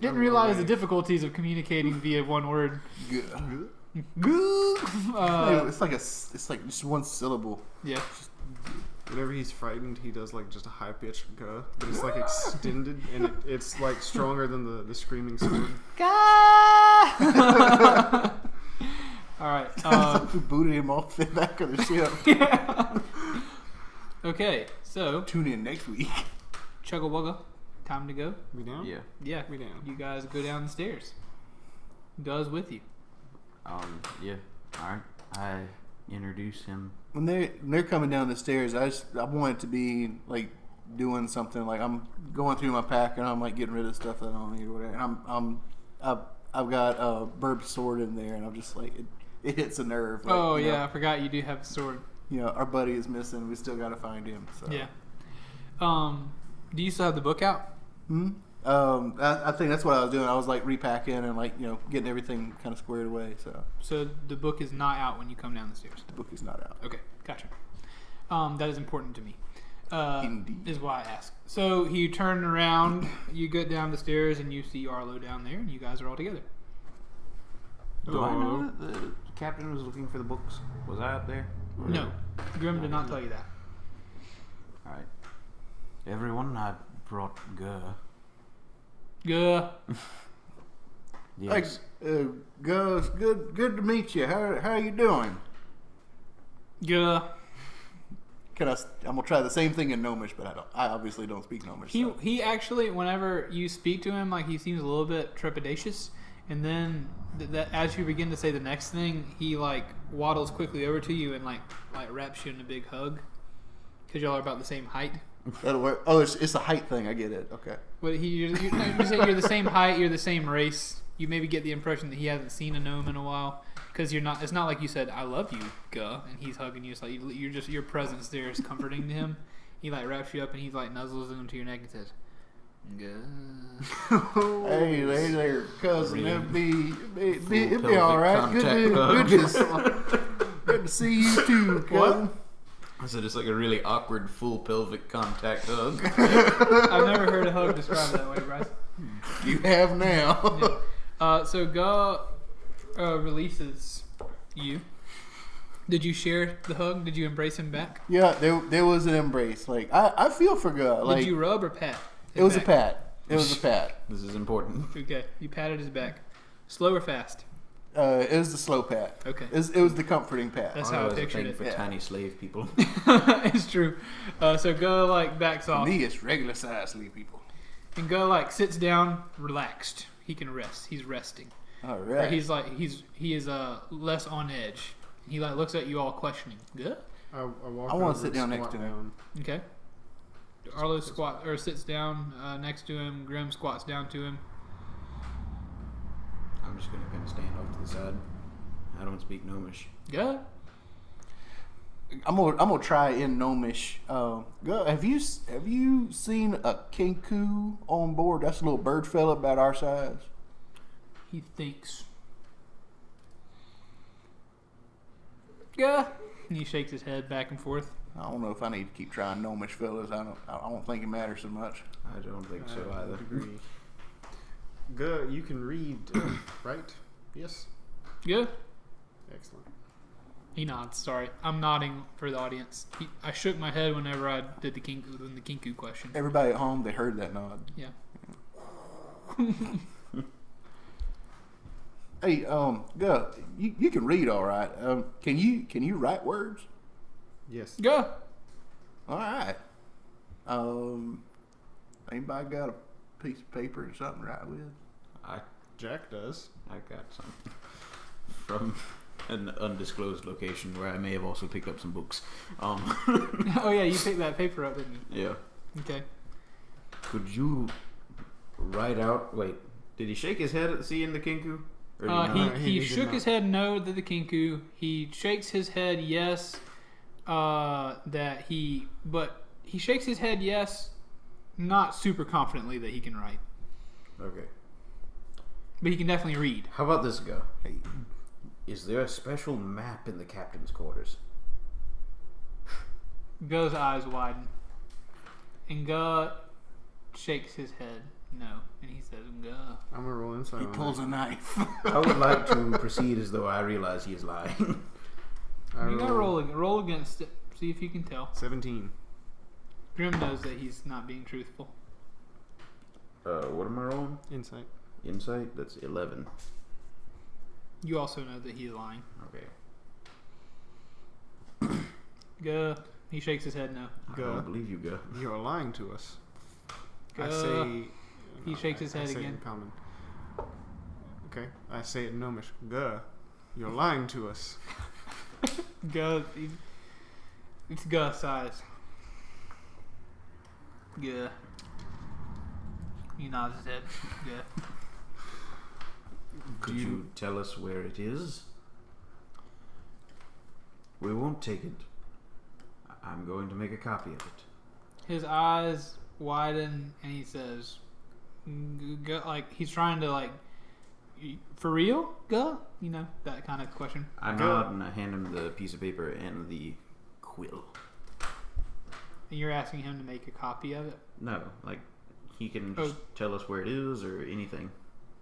Didn't realize the difficulties of communicating via one word. Good. Go. It's like just one syllable. Yeah. Whenever he's frightened, he does like just a high pitched guh, but it's like extended and it's like stronger than the screaming sword. All right. We booted him off the back of the ship. Yeah. Okay, so Tune in next week. chugga wugga, time to go. We down? Yeah. Yeah, We down. you guys go down the stairs. Goes with you. Yeah. All right. I introduce him. When they're coming down the stairs, I want it to be like doing something. Like I'm going through my pack and I'm like getting rid of stuff that I don't need or whatever. And I've got a Burb's sword in there, and I'm just like it hits a nerve. Like, Oh you yeah, know, I forgot you do have a sword. our buddy is missing. We still got to find him. So. Yeah. Do you still have the book out? I think that's what I was doing. I was like repacking and like getting everything kind of squared away. So The book is not out when you come down the stairs. the book is not out. Okay, gotcha. That is important to me. Indeed. Is why I ask. So you turn around, you get down the stairs, and you see Arlo down there, and you guys are all together. Do I know that the captain was looking for the books? Was I up there? Or- No, Grim did not tell you that. All right. Everyone, I brought Gur. Good. Like, Yes. Gus, good to meet you. How are you doing? Good. I'm gonna try the same thing in Gnomish, but I obviously don't speak Gnomish. So. He actually, whenever you speak to him, like he seems a little bit trepidatious, and then that as you begin to say the next thing, he like waddles quickly over to you and like wraps you in a big hug, because y'all are about the same height. That'll work. Oh, it's a height thing. I get it. Okay. But you're the same height, you're the same race. You maybe get the impression that he hasn't seen a gnome in a while, because you're not. It's not like you said, "I love you, Guh," and he's hugging you. It's like your presence there is comforting to him. He like wraps you up and he like nuzzles into your neck and says, "Guh." Hey there, cousin. Really? It'd be Full all right. pelvic contact Good to see you too, cousin. So just like a really awkward full pelvic contact hug. I've never heard a hug described that way, Brice. You have now. So Guh releases you. Did you share the hug? Did you embrace him back? Yeah, there was an embrace. Like I feel for God. Like Did you rub or pat? it was a pat. It was a pat. This is important. Okay, you patted his back. Slow or fast? It was the slow pat. Okay. It was the comforting pat. That's how I Arlo has a pictured thing it. for Yeah. tiny slave people. It's true. So Guh like backs For off, me, it's regular size sleep people. and Guh like sits down, relaxed. He can rest. He's resting. All Or right. he is less on edge. He like looks at you all questioning. Good. I walk I wanna over sit and down next squat to him. down. Okay. Arlo sits down next to him. Grim squats down to him. I'm just gonna kind of stand off to the side. I don't speak Gnomish. Good. I'm gonna try in Gnomish. Have you seen a kinku on board? That's a little bird fella about our size. He thinks. Yeah. And he shakes his head back and forth. I don't know if I need to keep trying Gnomish fellas. I don't think it matters so much. I don't think so I either. would agree. Good. You can read, right? Yes. Good. Excellent. He nods. Sorry, I'm nodding for the audience. I shook my head whenever I did the kinku question. Everybody at home, they heard that nod. Yeah. Hey, Gus, you can read all right. Can you write words? Yes. Go. All right. Anybody got a piece of paper or something to write with? Jack does. I got some from an undisclosed location where I may have also picked up some books. Oh yeah, you picked that paper up, didn't you? Yeah. Okay. Could you write out? Wait, did he shake his head at seeing the kinku? Or did he not? He did shook not. his head no to the kinku. He shakes his head yes. But he shakes his head yes, not super confidently that he can write, Okay. but he can definitely read. How about this, Go? Hey, Is there a special map in the captain's quarters? Guh's eyes widen, and Guh shakes his head no, and he says, "Guh." I'm gonna roll inside. he on pulls that. a knife. I would like to proceed as though I realize he is lying. You gotta roll against it. See if you can tell. 17. Grim knows that he's not being truthful. What am I rolling? Insight. Insight? That's 11. You also know that he's lying. Okay. Guh. He shakes his head no. I Go. don't believe you, Go. You are lying to us. I Guh. say. He shakes his head I say it again. in common. Okay. I say it in Gnomish. Guh. You're lying to us. Guh. It's Guh size. Guh. He nods his head. Guh. Could you tell us where it is? We won't take it. I'm going to make a copy of it. His eyes widen and he says, Guh, like he's trying to like, for real, Guh? You know, that kind of question. I nod and I hand him the piece of paper and the quill. And you're asking him to make a copy of it? No, like he can just tell us where it is or anything.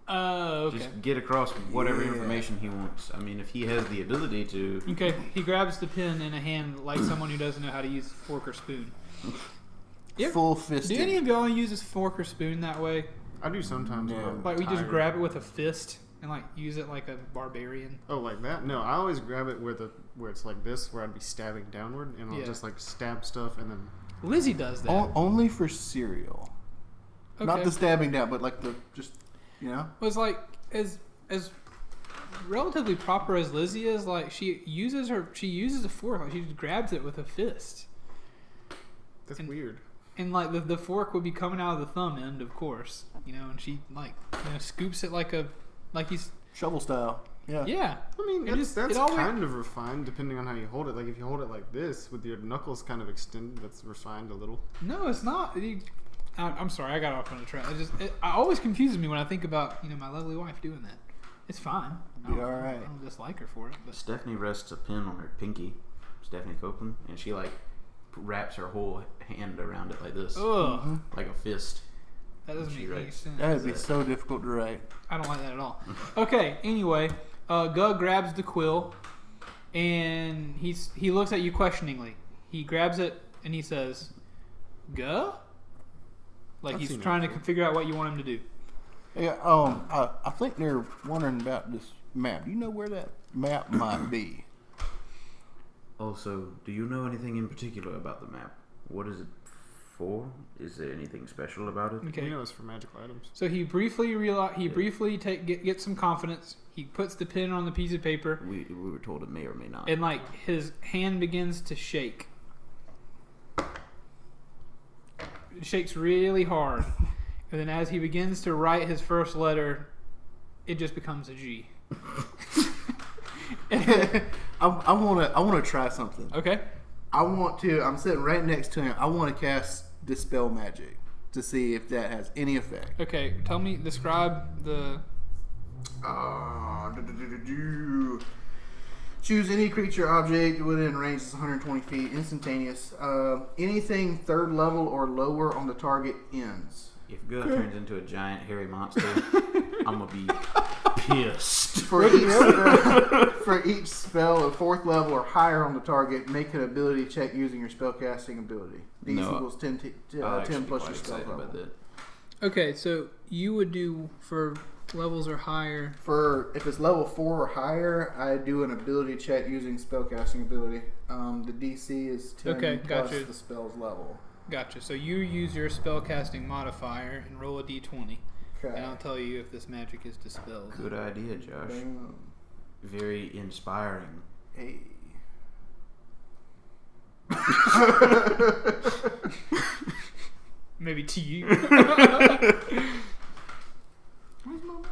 Oh, okay. Just get across whatever Yeah. information he wants. I mean, if he has the ability to. Okay, he grabs the pen in a hand like someone who doesn't know how to use a fork or spoon. Yep. Full Do fisted. any of y'all use a fork or spoon that way? I do sometimes. when No. I'm Like we just tired. grab it with a fist and like use it like a barbarian? Oh, like that? No, I always grab it where it's like this, where I'd be stabbing downward, and I'll Yeah. just like stab stuff, and then Lizzie does that. Only for cereal. Okay. Not the stabbing down, but like the just, you know. Was like as relatively proper as Lizzie is, like she uses a fork, like she just grabs it with a fist. that's And- weird. And like the fork would be coming out of the thumb end, of course, you know, and she like scoops it like he's Shovel style. Yeah. yeah. I mean, It that's it always- kind of refined depending on how you hold it. Like if you hold it like this with your knuckles kind of extended, that's refined a little. No, it's not. I'm sorry, I got off on a track. It always confuses me when I think about my lovely wife doing that. It's fine. Be all right. I don't dislike her for it, but Stephanie rests a pin on her pinky, Stephanie Copeland, and she like wraps her whole hand around it like this, ugh, like a fist. that doesn't She make any writes. sense. That would be so difficult to write. I don't like that at all. Okay, anyway, Gug grabs the quill, and he looks at you questioningly. He grabs it and he says, "Gug?" Like I've he's seen that trying to before. figure out what you want him to do. Yeah. I think they're wondering about this map. Do you know where that map might be? Also, do you know anything in particular about the map? What is it for? Is there anything special about it? Okay. You know, it's for magical items. So he briefly gets some confidence. He puts the pen on the piece of paper, We were told it may or may not. and like his hand begins to shake. It shakes really hard, and then as he begins to write his first letter, it just becomes a G. I want to try something. Okay. I'm sitting right next to him. I want to cast Dispel Magic to see if that has any effect. Okay. Describe the. Choose any creature object within range is 120 feet, instantaneous. Anything third level or lower on the target ends. If Gus turns into a giant hairy monster, I'm gonna be pissed. For each spell of fourth level or higher on the target, make an ability check using your spellcasting ability. These No, equals 10 I'll actually 10 be plus quite your spell excited level. about that. Okay, so you would do for levels are higher. For if it's level 4 or higher, I do an ability check using spellcasting ability. The DC is 10 Okay, plus gotcha. the spell's level. Gotcha. So you use your spellcasting modifier and roll a d20. Okay. And I'll tell you if this magic is dispelled. Good idea, Josh. Bam. Very inspiring. Hey. Maybe to you.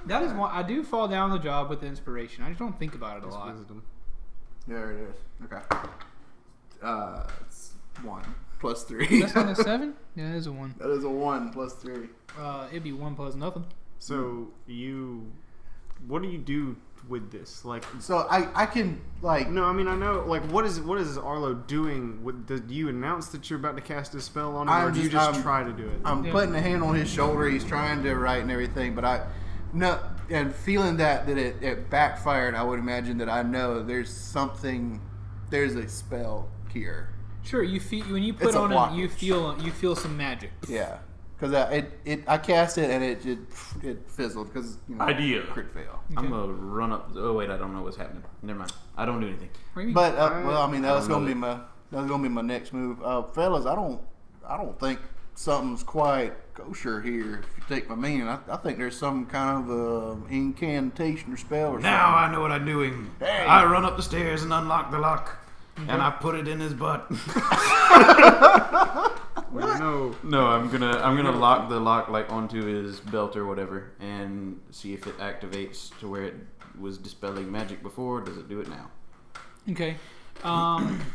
That is one. I do fall down the job with inspiration. I just don't think about it a That's lot. wisdom. There it is. Okay. It's 1 plus 3. That's not a 7? Yeah, it is a 1. That is a 1 plus 3. It'd be 1 plus nothing. So what do you do with this? Like, So I can like no, I mean I know. Like, what is Arlo doing? Do you announce that you're about to cast a spell on him, or do you just try to do it? I'm putting a hand on his shoulder. He's trying to write and everything, but and feeling that it backfired. I would imagine that I know there's a spell here. Sure, you feel when you put It's a on him, blockage. you feel some magic. Yeah, because I cast it and it fizzled because Idea. crit fail. Okay. I'm gonna run up. Oh wait, I don't know what's happening. Never mind. I don't do anything. What do you mean? But well, I mean that was I don't gonna know be my next move, fellas. I don't think something's quite kosher here. If you take my meaning, I think there's some kind of incantation or spell or Now I know what I'm doing. Hey. I run up the stairs and unlock the lock, and I put it in his butt. No. No, I'm gonna lock the lock like onto his belt or whatever, and see if it activates to where it was dispelling magic before. Does it do it now? Okay.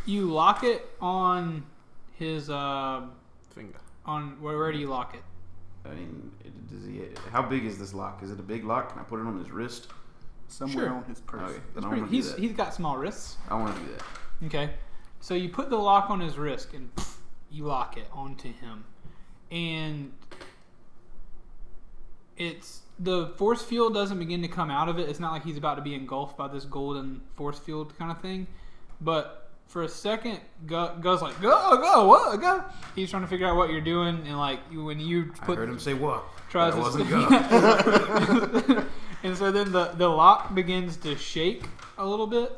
You lock it on his Finger. on where do you lock it? I mean, how big is this lock? Is it a big lock? Can I put it on his wrist? somewhere Sure. on his person. Okay, then It's I pretty, want to do he's that. he's got small wrists. I want to do that. Okay. So you put the lock on his wrist and you lock it onto him. And it's the force field doesn't begin to come out of it. It's not like he's about to be engulfed by this golden force field kind of thing. But for a second, Go's like, go. He's trying to figure out what you're doing. And like when you put... I heard him say what? Tries That to wasn't go. And so then the lock begins to shake a little bit.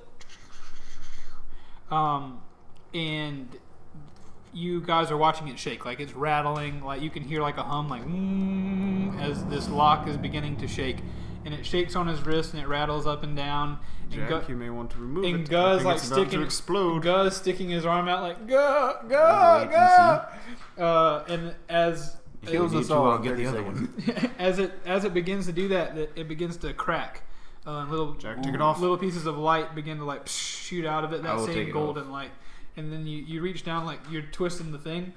And you guys are watching it shake, like it's rattling, like you can hear like a hum, like as this lock is beginning to shake, and it shakes on his wrist and it rattles up and down. And Jack, you may want to remove and it. Guz like it's about sticking, to explode. Guz sticking his arm out like go. And as Kills You us two all. all in get 30 the other seconds. one. as it begins to do that, it begins to crack. Little Jack, take it off. little pieces of light begin to like shoot out of it. I That will take same it golden light, and then you reach down like you're twisting the thing.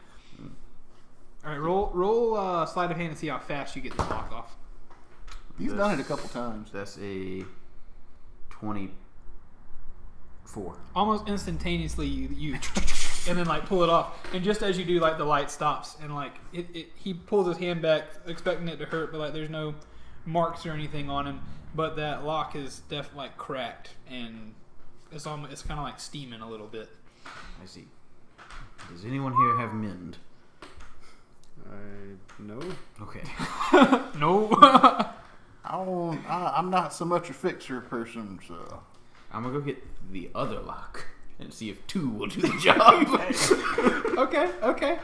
All right, roll sleight of hand and see how fast you get this lock off. He's done it a couple times. That's a 24. Almost instantaneously, you and then like pull it off, and just as you do, like the light stops, and like he pulls his hand back, expecting it to hurt, but like there's no marks or anything on him. But that lock is definitely like cracked, and it's kind of like steaming a little bit. I see. Does anyone here have mend? No. Okay. No. I'm not so much a fixer person, so. I'm gonna go get the other lock and see if 2 will do the job. Okay.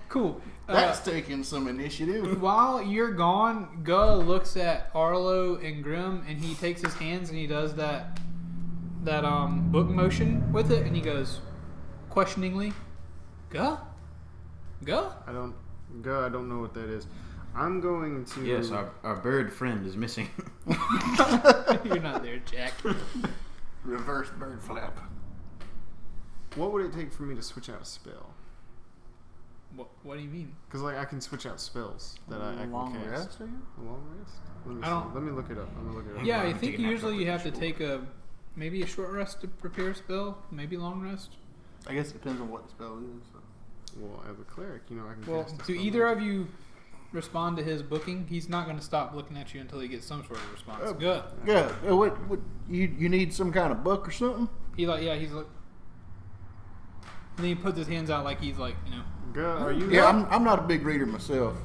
Cool. That's taking some initiative. While you're gone, Guh looks at Arlo and Grim, and he takes his hands and he does that book motion with it, and he goes questioningly, Guh? I don't know what that is. I'm going to. Yes, our bird friend is missing. You're not there, Jack. Reverse bird flap. What would it take for me to switch out a spell? What do you mean? Because like I can switch out spells that I can Long cast. rest, are you? A long rest? Let me I don't- Let me look it up. Yeah, Well, I I'm think taking that usually you have to chocolate take maybe a short rest to prepare a spell, maybe long rest. I guess it depends on what the spell is. So. Well, as a cleric, I can Well, cast a do spell either magic. of you respond to his booking? He's not going to stop looking at you until he gets some sort of response. Oh. Good. Yeah. What you need some kind of book or something? He's like. And then he puts his hands out like he's like, Are you? Yeah, I'm not a big reader myself.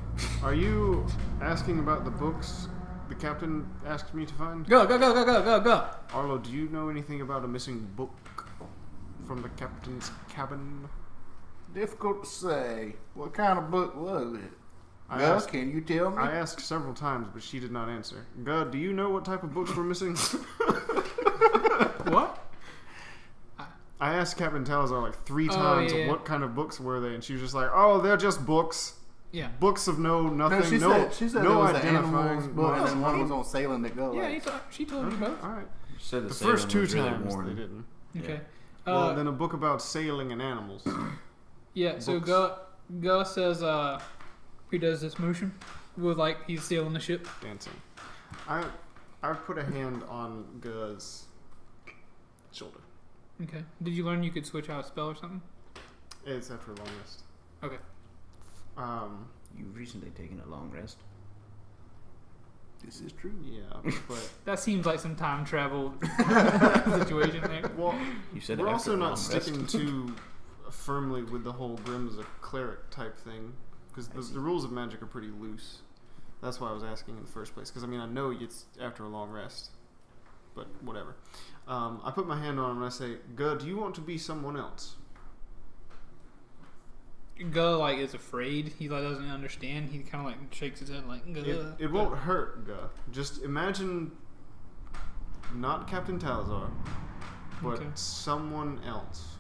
Are you asking about the books, the the captain asked me to find? Go, go, go, go, go, go, go. Arlo, do you know anything about a missing book from the captain's cabin? Difficult to say. What kind of book was it? I Gus, asked- can you tell me? I asked several times, but she did not answer. God, do you know what type of books were missing? What? I asked Captain Talazar like 3 Oh, times yeah. what kind of books were they, and she was just like, "Oh, they're just books. Yeah. Books of nothing. no, she said no it was an identifying animals book, and then one marks." was on sailing to go. Yeah, Like, she told you both. All right. You said The sailing first 2 was really times worn. they didn't. Okay. Well, then a book about sailing and animals. Yeah, so books. Go says he does this motion with like he's sailing the ship. Dancing. I put a hand on Guz's shoulder. Okay. Did you learn you could switch out a spell or something? It's after a long rest. Okay. You've recently taken a long rest. this is true. Yeah, but That seems like some time travel situation there. well, You said we're after also a not long sticking rest. too firmly with the whole Grimm as a cleric type thing because the rules of magic are pretty loose. That's why I was asking in the first place. Because I mean, I know it's after a long rest, but whatever. I put my hand on him and I say, "Good, do you want to be someone else?" Go like is afraid. He like doesn't understand. He kind of like shakes his head like. It won't hurt, Guh. Just imagine not Captain Talazar, but Okay. someone else.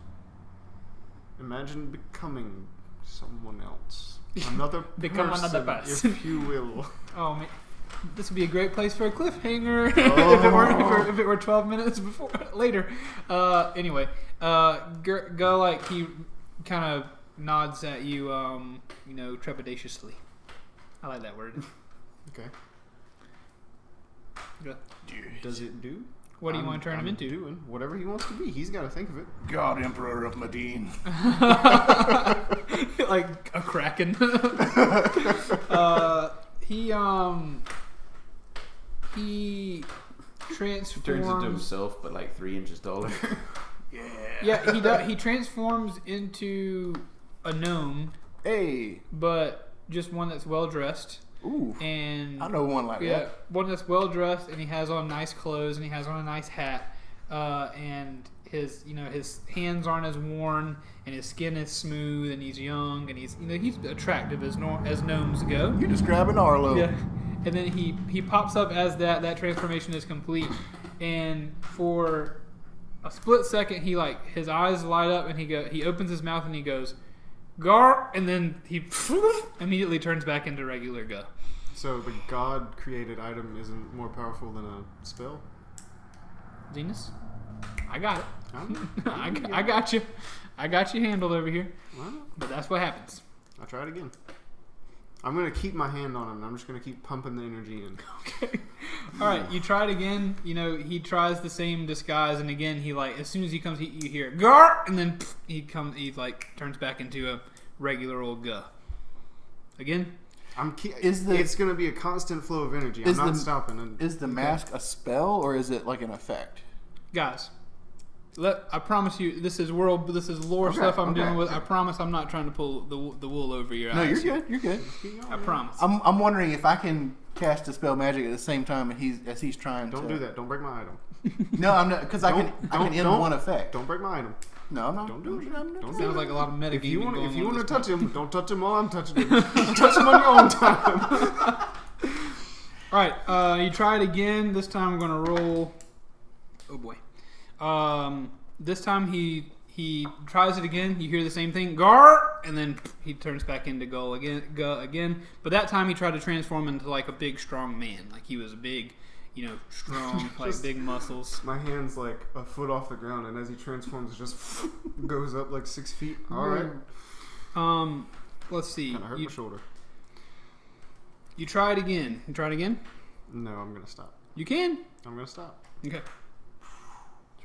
Imagine becoming someone else. Another Become another person. if you will. Oh man, this would be a great place for a cliffhanger Oh. if it were 12 minutes before later. Anyway, go like he kind of nods at you, trepidatiously. I like that word. Okay. Go. Does it do? What do you want to turn him I'm into? Doing whatever he wants to be. He's got to think of it. God Emperor of Mediene. Like a kraken. He transforms. Turns into himself, but like 3 inches taller. Yeah. Yeah, he does. He transforms into a gnome, Hey. but just one that's well dressed. Ooh. And I know one like yeah, that. one that's well dressed, and he has on nice clothes, and he has on a nice hat, and his hands aren't as worn, and his skin is smooth, and he's young, and he's attractive as gnomes go. You describing Arlo. Yeah, and then he pops up as that transformation is complete, and for a split second his eyes light up, and he opens his mouth and he goes, "Gar," and then he immediately turns back into regular Go. So the God-created item isn't more powerful than a spell? Zenas, I got it. I don't know. I got you. I got you handled over here. Well, But that's what happens. I'll try it again. I'm going to keep my hand on him, and I'm just going to keep pumping the energy in. Okay. All right. You try it again. He tries the same disguise, and again, as soon as he comes, you hear "Gar," and then he turns back into a regular old Guh. Again. It's going to be a constant flow of energy. I'm not stopping. Is the mask a spell or is it like an effect? Guys, I promise you, this is lore Okay, stuff I'm okay. dealing with. I promise I'm not trying to pull the wool over your No, eyes. you're good. You're good. I promise. I'm wondering if I can cast a spell magic at the same time as he's trying to. Don't do that. Don't break my item. No, I'm not because I can end don't- one effect. Don't break my item. No, no. Don't do it. I'm not- Don't do Sounds like a lot of metagaming If you going on want to this touch point. him, don't touch him while I'm touching him. Touch him on your own time. All right, you try it again. This time I'm going to roll. Oh boy. This time he tries it again. You hear the same thing, Gar, and then he turns back into Gull again. But that time he tried to transform into like a big, strong man. Like he was a big, strong, like big muscles. My hand's like a foot off the ground, and as he transforms, it just goes up like 6 feet. All right. Let's see. Kind of hurt my shoulder. You try it again. You try it again. No, I'm gonna stop. You can. I'm gonna stop. Okay.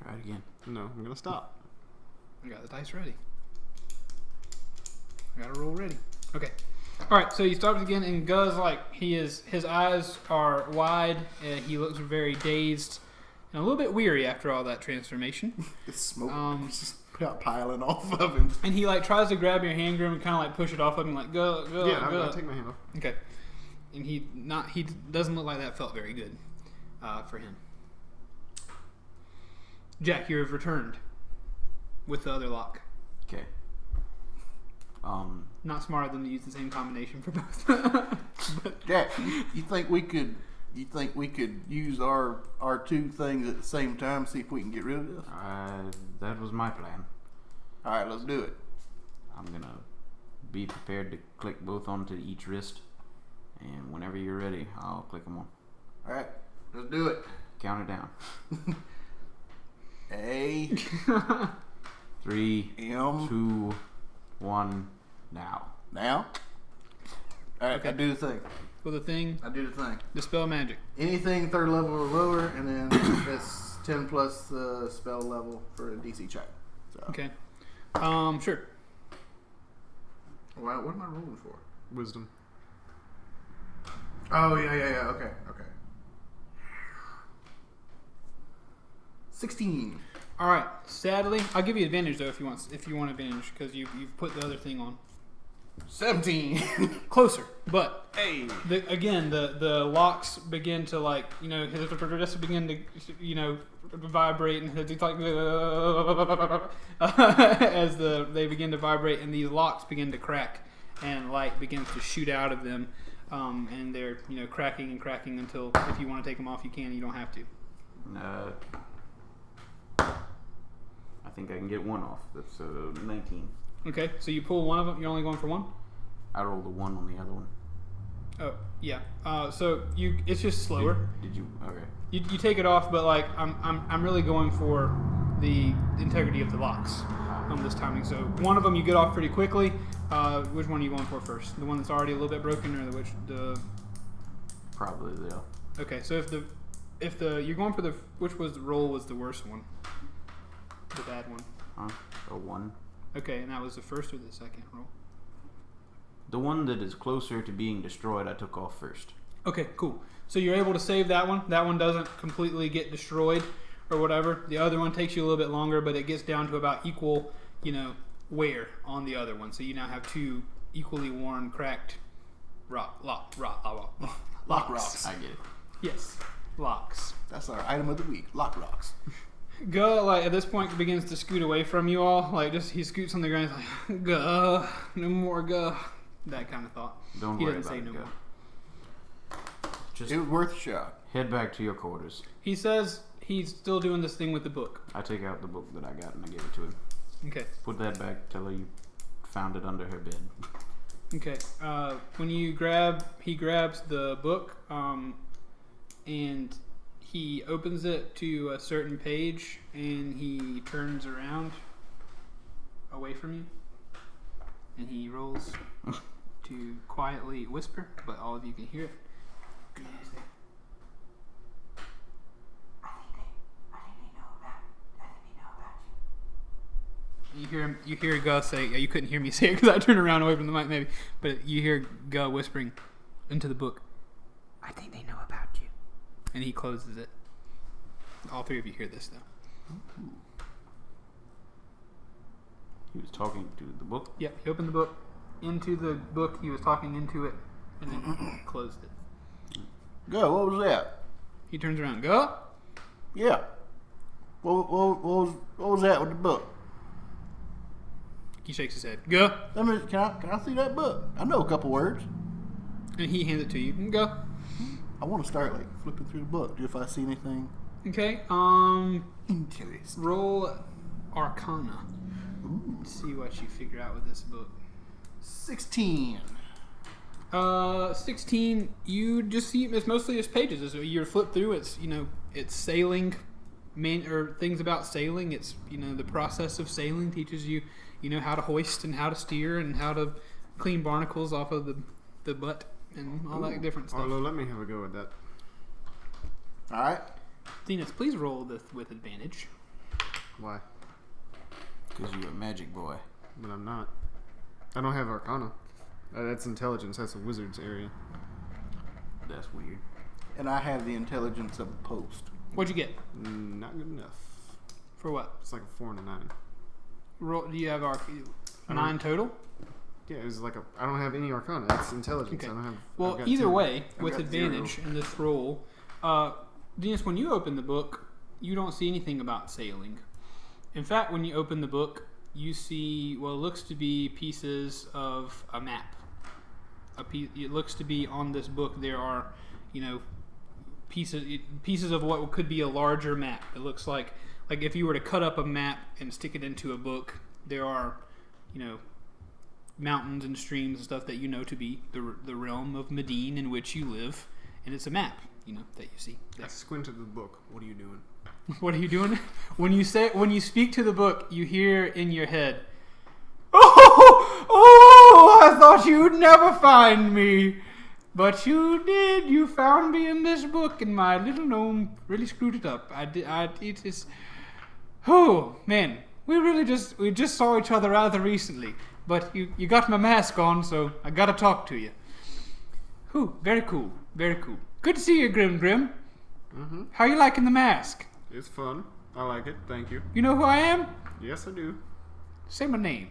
Try it again. No, I'm gonna stop. I got the dice ready. I got a roll ready. Okay. All right. So he stops again, and Guz his eyes are wide. He looks very dazed and a little bit weary after all that transformation. The smoke is just piling off of him. And he tries to grab your hand, Grim, and kind of push it off of him, like go. Yeah, I'll take my hand off. Okay. and he doesn't look like that felt very good for him. Jack, you have returned with the other lock. Okay. Not smart of them to use the same combination for both. But Jack, you think we could use our two things at the same time, see if we can get rid of this? That was my plan. All right, let's do it. I'm gonna be prepared to click both onto each wrist, and whenever you're ready, I'll click them on. All right, let's do it. Count it down. A 3, M 2, 1. Now. now. All right, Okay. I do the thing. with the thing, I do the thing. dispel magic. Anything 3rd level or lower, and then it's 10 plus the spell level for a DC check. So. Okay. Sure. What am I rolling for? Wisdom. Oh yeah. Okay. 16. All right. Sadly, I'll give you advantage though if you want advantage because you've put the other thing on. 17. Closer, but Hey. the locks begin to just begin to vibrate and it's like as they begin to vibrate and these locks begin to crack and light begins to shoot out of them and they're cracking and cracking until if you want to take them off you can, you don't have to. I think I can get one off. That's 19. Okay, so you pull one of them. You're only going for one. I rolled a 1 on the other one. Oh yeah. So it's just slower. Did you? Okay. You take it off, but like I'm really going for the integrity of the locks this timing. So one of them you get off pretty quickly. Which one are you going for first? The one that's already a little bit broken, or the Probably the. Okay, so if the you're going for the which was the roll was the worst one, the bad one. A 1. Okay, and that was the first or the second roll. The one that is closer to being destroyed, I took off first. Okay, cool. So you're able to save that one. That one doesn't completely get destroyed or whatever. The other one takes you a little bit longer, but it gets down to about equal, wear on the other one. So you now have two equally worn, cracked locks. I get it. Yes, locks. That's our item of the week. Lock rocks. Go at this point begins to scoot away from you all. He scoots on the ground. He's like, go, no more go. That kind of thought. Don't He worry doesn't about say it. no Go. more. Just It was worth a shot. head back to your quarters. He says he's still doing this thing with the book. I take out the book that I got and I give it to him. Okay. Put that back. Tell her you found it under her bed. Okay. When he grabs the book, and he opens it to a certain page, and he turns around away from you, and he rolls to quietly whisper, but all of you can hear it. You hear Gus say, you couldn't hear me say it because I turned around away from the mic maybe, but you hear Gus whispering into the book, I think they know about you. And he closes it. All three of you hear this though. He was talking to the book. Yep, he opened the book. Into the book, he was talking into it, and then closed it. Go. What was that? He turns around, go. Yeah. What was that with the book? He shakes his head, go. Can I see that book? I know a couple words. And he hands it to you, go. I want to start flipping through the book. Do if I see anything Okay, interesting. roll Arcana. Ooh. See what you figure out with this book. 16. 16. You just see it's mostly just pages. You flip through. It's it's sailing, or things about sailing. It's the process of sailing teaches you how to hoist and how to steer and how to clean barnacles off of the butt and all that different stuff. Arlo, let me have a go at that. All right. Zenas, please roll this with advantage. Why? Because you're a magic boy. But I'm not. I don't have Arcana. That's intelligence. That's a wizard's area. That's weird. And I have the intelligence of a post. What'd you get Not good enough. for what? It's like a 4 and a 9. Roll. Do you have 9 total? Yeah, it was like I don't have any Arcana. It's Intelligence. Okay. I don't have. Well, I've got either 10. way, I've with got advantage in this roll, Dennis, when you open the book, you don't see anything about sailing. In fact, when you open the book, you see what looks to be pieces of a map. It looks to be on this book. There are, pieces of what could be a larger map. It looks like if you were to cut up a map and stick it into a book, there are, mountains and streams and stuff that you know to be the realm of Mediene in which you live, and it's a map, that you see. I squint at the book. What are you doing? What are you doing? When you speak to the book, you hear in your head, "Oh, I thought you'd never find me, but you did. You found me in this book, and my little gnome really screwed it up. Oh man, we just saw each other rather recently, but you got my mask on, so I gotta talk to you. Whew, very cool, very cool. Good to see you, Grim. Mm-hmm. How you liking the mask? It's fun. I like it. Thank you. You know who I am? Yes, I do. Say my name.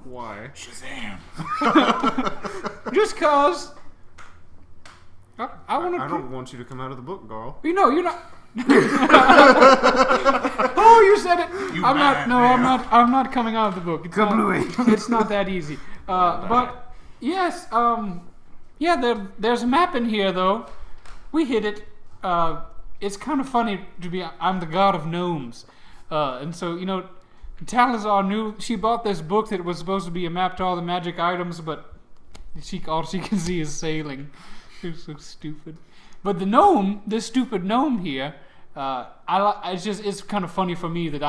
Why? Shazam! Just cause. I want to. I don't want you to come out of the book, Garl. You're not. Oh, you said it. I'm not coming out of the book. It's not that easy. But yes. Yeah. There's a map in here, though. We hid it. It's kind of funny to be. I'm the god of gnomes, and so Talazar knew she bought this book that was supposed to be a map to all the magic items, but all she can see is sailing. It's so stupid. But the gnome, this stupid gnome here, it's kind of funny for me that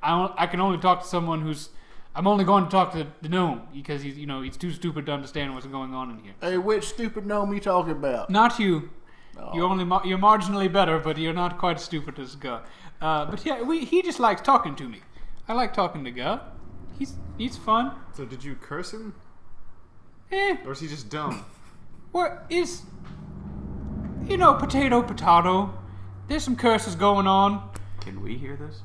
I can only talk to someone who's. I'm only going to talk to the gnome because he's too stupid to understand what's going on in here. Hey, which stupid gnome you talking about? Not you. Oh. You're marginally better, but you're not quite as stupid as Guh. But yeah, he just likes talking to me. I like talking to Guh. He's fun. So did you curse him? Or is he just dumb? What is potato. There's some curses going on. Can we hear this?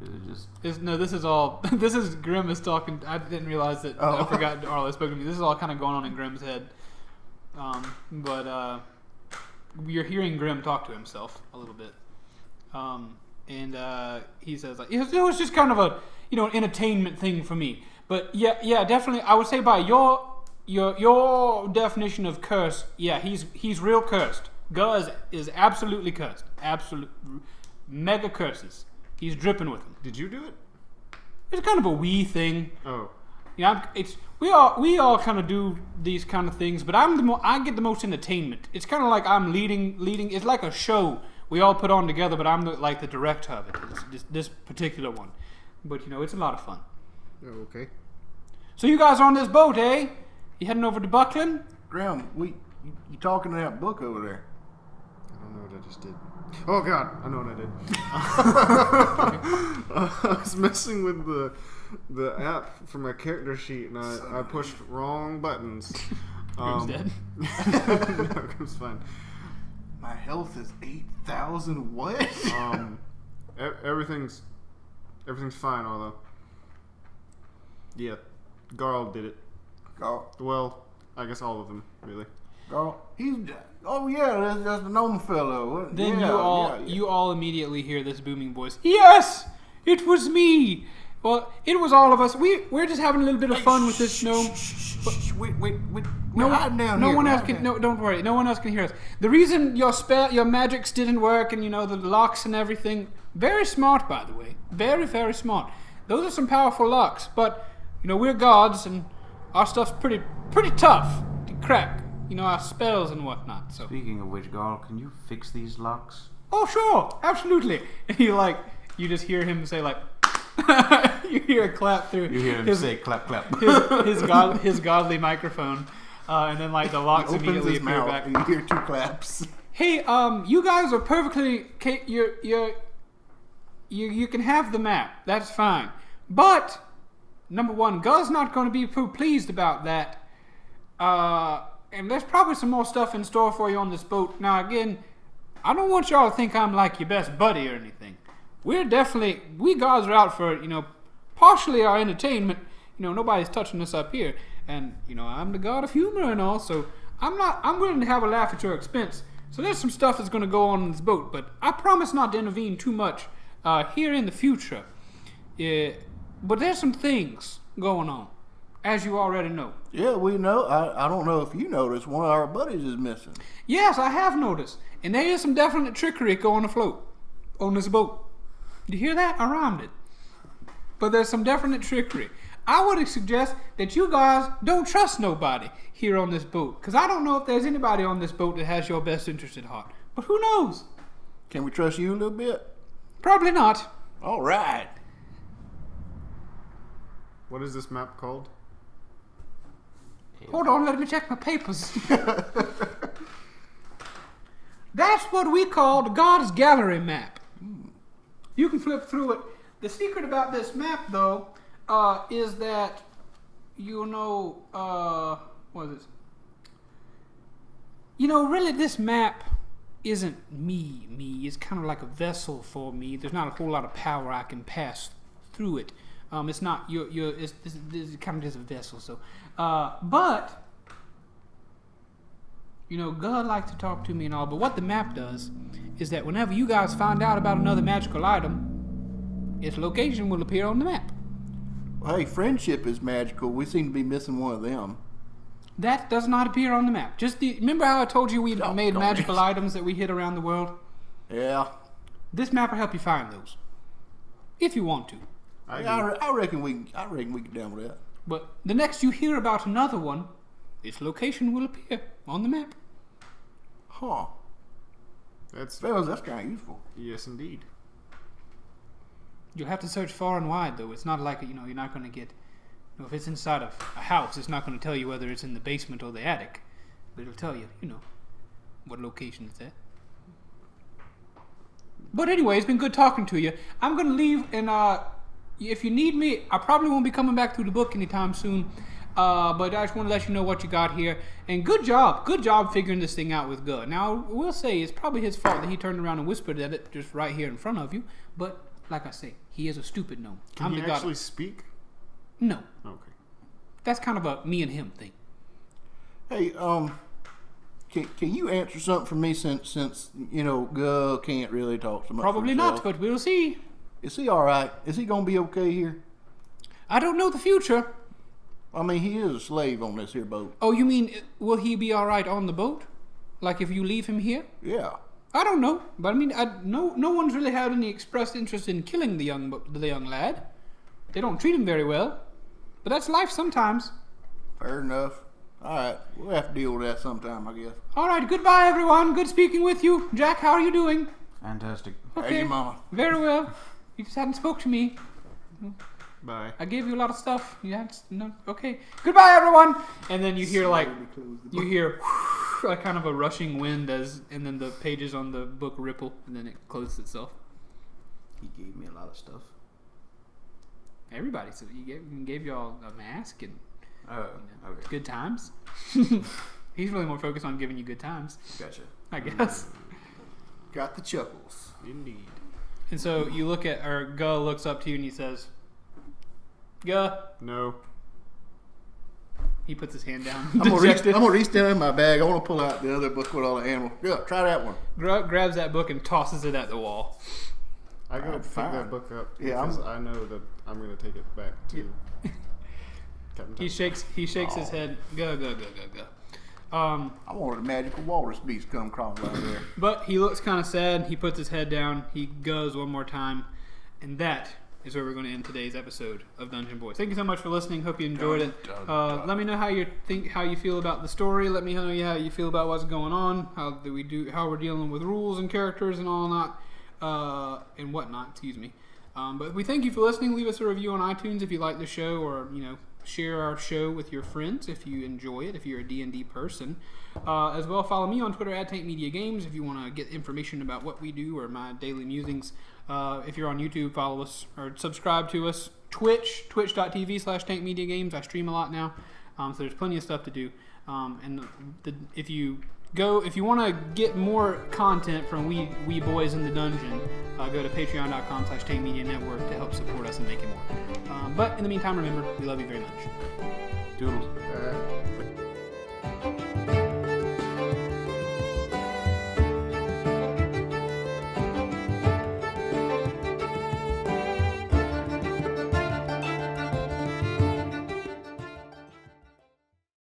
Is it just... This is all. This is Grim is talking. I didn't realize that. I forgot Arlo spoke to me. This is all kind of going on in Grim's head. But you're hearing Grim talk to himself a little bit. And he says like it was just kind of a entertainment thing for me. But yeah, definitely I would say by your definition of curse, yeah, he's real cursed. Guh is absolutely cursed. Absolute mega curses. He's dripping with them. Did you do it? It's kind of a wee thing. Oh. We all kind of do these kind of things, but I get the most entertainment. It's kind of like I'm leading. It's like a show we all put on together, but I'm the director of it. It's this particular one, but it's a lot of fun. Oh, okay. So you guys are on this boat, eh? You heading over to Buckland? Graham, you talking to that book over there? I don't know what I just did. Oh God, I know what I did. I was messing with the app for my character sheet, and I pushed wrong buttons. Grim's dead. No, Grim's fine. My health is 8,000. What? Everything's fine, although. Yeah, Garl did it. Garl, Well, I guess all of them, really. he's. Oh yeah, that's the gnome fellow. Then yeah, you all immediately hear this booming voice. Yes, it was me. Well, it was all of us. We're just having a little bit of fun with this gnome. Wait. We're hiding down No here. one else can. No, don't worry. No one else can hear us. The reason your magics didn't work, and the locks and everything. Very smart, by the way. Very, very smart. Those are some powerful locks. But we're gods, and our stuff's pretty tough to crack. Our spells and whatnot. So. Speaking of which, Garl, can you fix these locks? Oh, sure, absolutely. And you just hear him say like, you hear a clap through. You hear him say clap, clap. his godly microphone, and then the locks He opens immediately his appear mouth back. and you hear 2 claps. Hey, you guys are perfectly. You can have the map. That's fine. But number one, Guh's not going to be too pleased about that. And there's probably some more stuff in store for you on this boat. Now, again, I don't want y'all to think I'm like your best buddy or anything. We guys are out for, partially our entertainment. Nobody's touching us up here. And, I'm the god of humor and all, so I'm willing to have a laugh at your expense. So there's some stuff that's going to go on in this boat, but I promise not to intervene too much here in the future. But there's some things going on, as you already know. Yeah, we know. I don't know if you noticed, one of our buddies is missing. Yes, I have noticed. And there is some definite trickery going afloat on this boat. You hear that? I rhymed it. But there's some definite trickery. I would suggest that you guys don't trust nobody here on this boat. Because I don't know if there's anybody on this boat that has your best interest at heart. But who knows? Can we trust you a little bit? Probably not. All right. What is this map called? Hold on, let me check my papers. That's what we call the God's Gallery map. You can flip through it. The secret about this map, though, is that, what is it? Really this map isn't me. It's kind of like a vessel for me. There's not a whole lot of power I can pass through it. It's not, this is kind of just a vessel, so, but, God likes to talk to me and all, but what the map does is that whenever you guys find out about another magical item, its location will appear on the map. Well, hey, friendship is magical. We seem to be missing one of them. That does not appear on the map. Remember how I told you we made don't magical items that we hid around the world? Yeah. This map will help you find those, if you want to. I reckon we can get down with that. But the next you hear about another one, its location will appear on the map. Huh. That's That's kind of useful. yes, indeed. You'll have to search far and wide, though. It's not like, you're not going to get... if it's inside of a house, it's not going to tell you whether it's in the basement or the attic. But it'll tell you, what location it's at. But anyway, it's been good talking to you. I'm going to leave, and if you need me, I probably won't be coming back through the book anytime soon. But I just want to let you know what you got here. And good job figuring this thing out with Gus. Now, we'll say it's probably his fault that he turned around and whispered at it just right here in front of you. But, like I say, he is a stupid gnome. Can he actually speak? No. Okay. That's kind of a me and him thing. Hey, can you answer something for me since Gus can't really talk so much? Probably not, but we'll see. Is he all right? Is he gonna be okay here? I don't know the future. I mean, he is a slave on this here boat. Oh, you mean, will he be all right on the boat? Like if you leave him here? Yeah. I don't know, but I mean, no one's really had any expressed interest in killing the young lad. They don't treat him very well, but that's life sometimes. Fair enough. All right, we'll have to deal with that sometime, I guess. All right, goodbye, everyone. Good speaking with you. Jack, how are you doing? Fantastic. Okay. Hey, your mama. Very well. You just hadn't spoke to me. Bye. I gave you a lot of stuff. You had no. Okay. Goodbye, everyone. And then you hear like kind of a rushing wind and then the pages on the book ripple, and then it closes itself. He gave me a lot of stuff. Everybody, so he gave you all a mask and Okay. good times. He's really more focused on giving you good times, Gotcha. I guess. Got the chuckles. Indeed. And so you look at, or Gus looks up to you and he says, Gus. No. He puts his hand down. I'm gonna reach down in my bag. I want to pull out the other book with all the animals. Yeah, try that one. Grabs that book and tosses it at the wall. I gotta pick fine. that book up Yeah, because I know that I'm gonna take it back to Captain He Tom. shakes his head. Go. I wanted a magical walrus beast come crawling out there. But he looks kind of sad. He puts his head down. He goes one more time. And that is where we're going to end today's episode of Dungeon Boys. Thank you so much for listening. Hope you enjoyed it. Let me know how you feel about the story. Let me know how you feel about what's going on. How we're dealing with rules and characters and all that, and whatnot. Excuse me. But we thank you for listening. Leave us a review on iTunes if you like the show, or share our show with your friends if you enjoy it, if you're a D&D person. As well, follow me on Twitter at Tank Media Games if you want to get information about what we do or my daily musings. If you're on YouTube, follow us or subscribe to us. Twitch.tv/Tank Media Games. I stream a lot now, so there's plenty of stuff to do. If you want to get more content from we boys in the dungeon, go to patreon.com/Tank Media Network to help support us and make it more. But in the meantime, remember, we love you very much. Doodles. All right.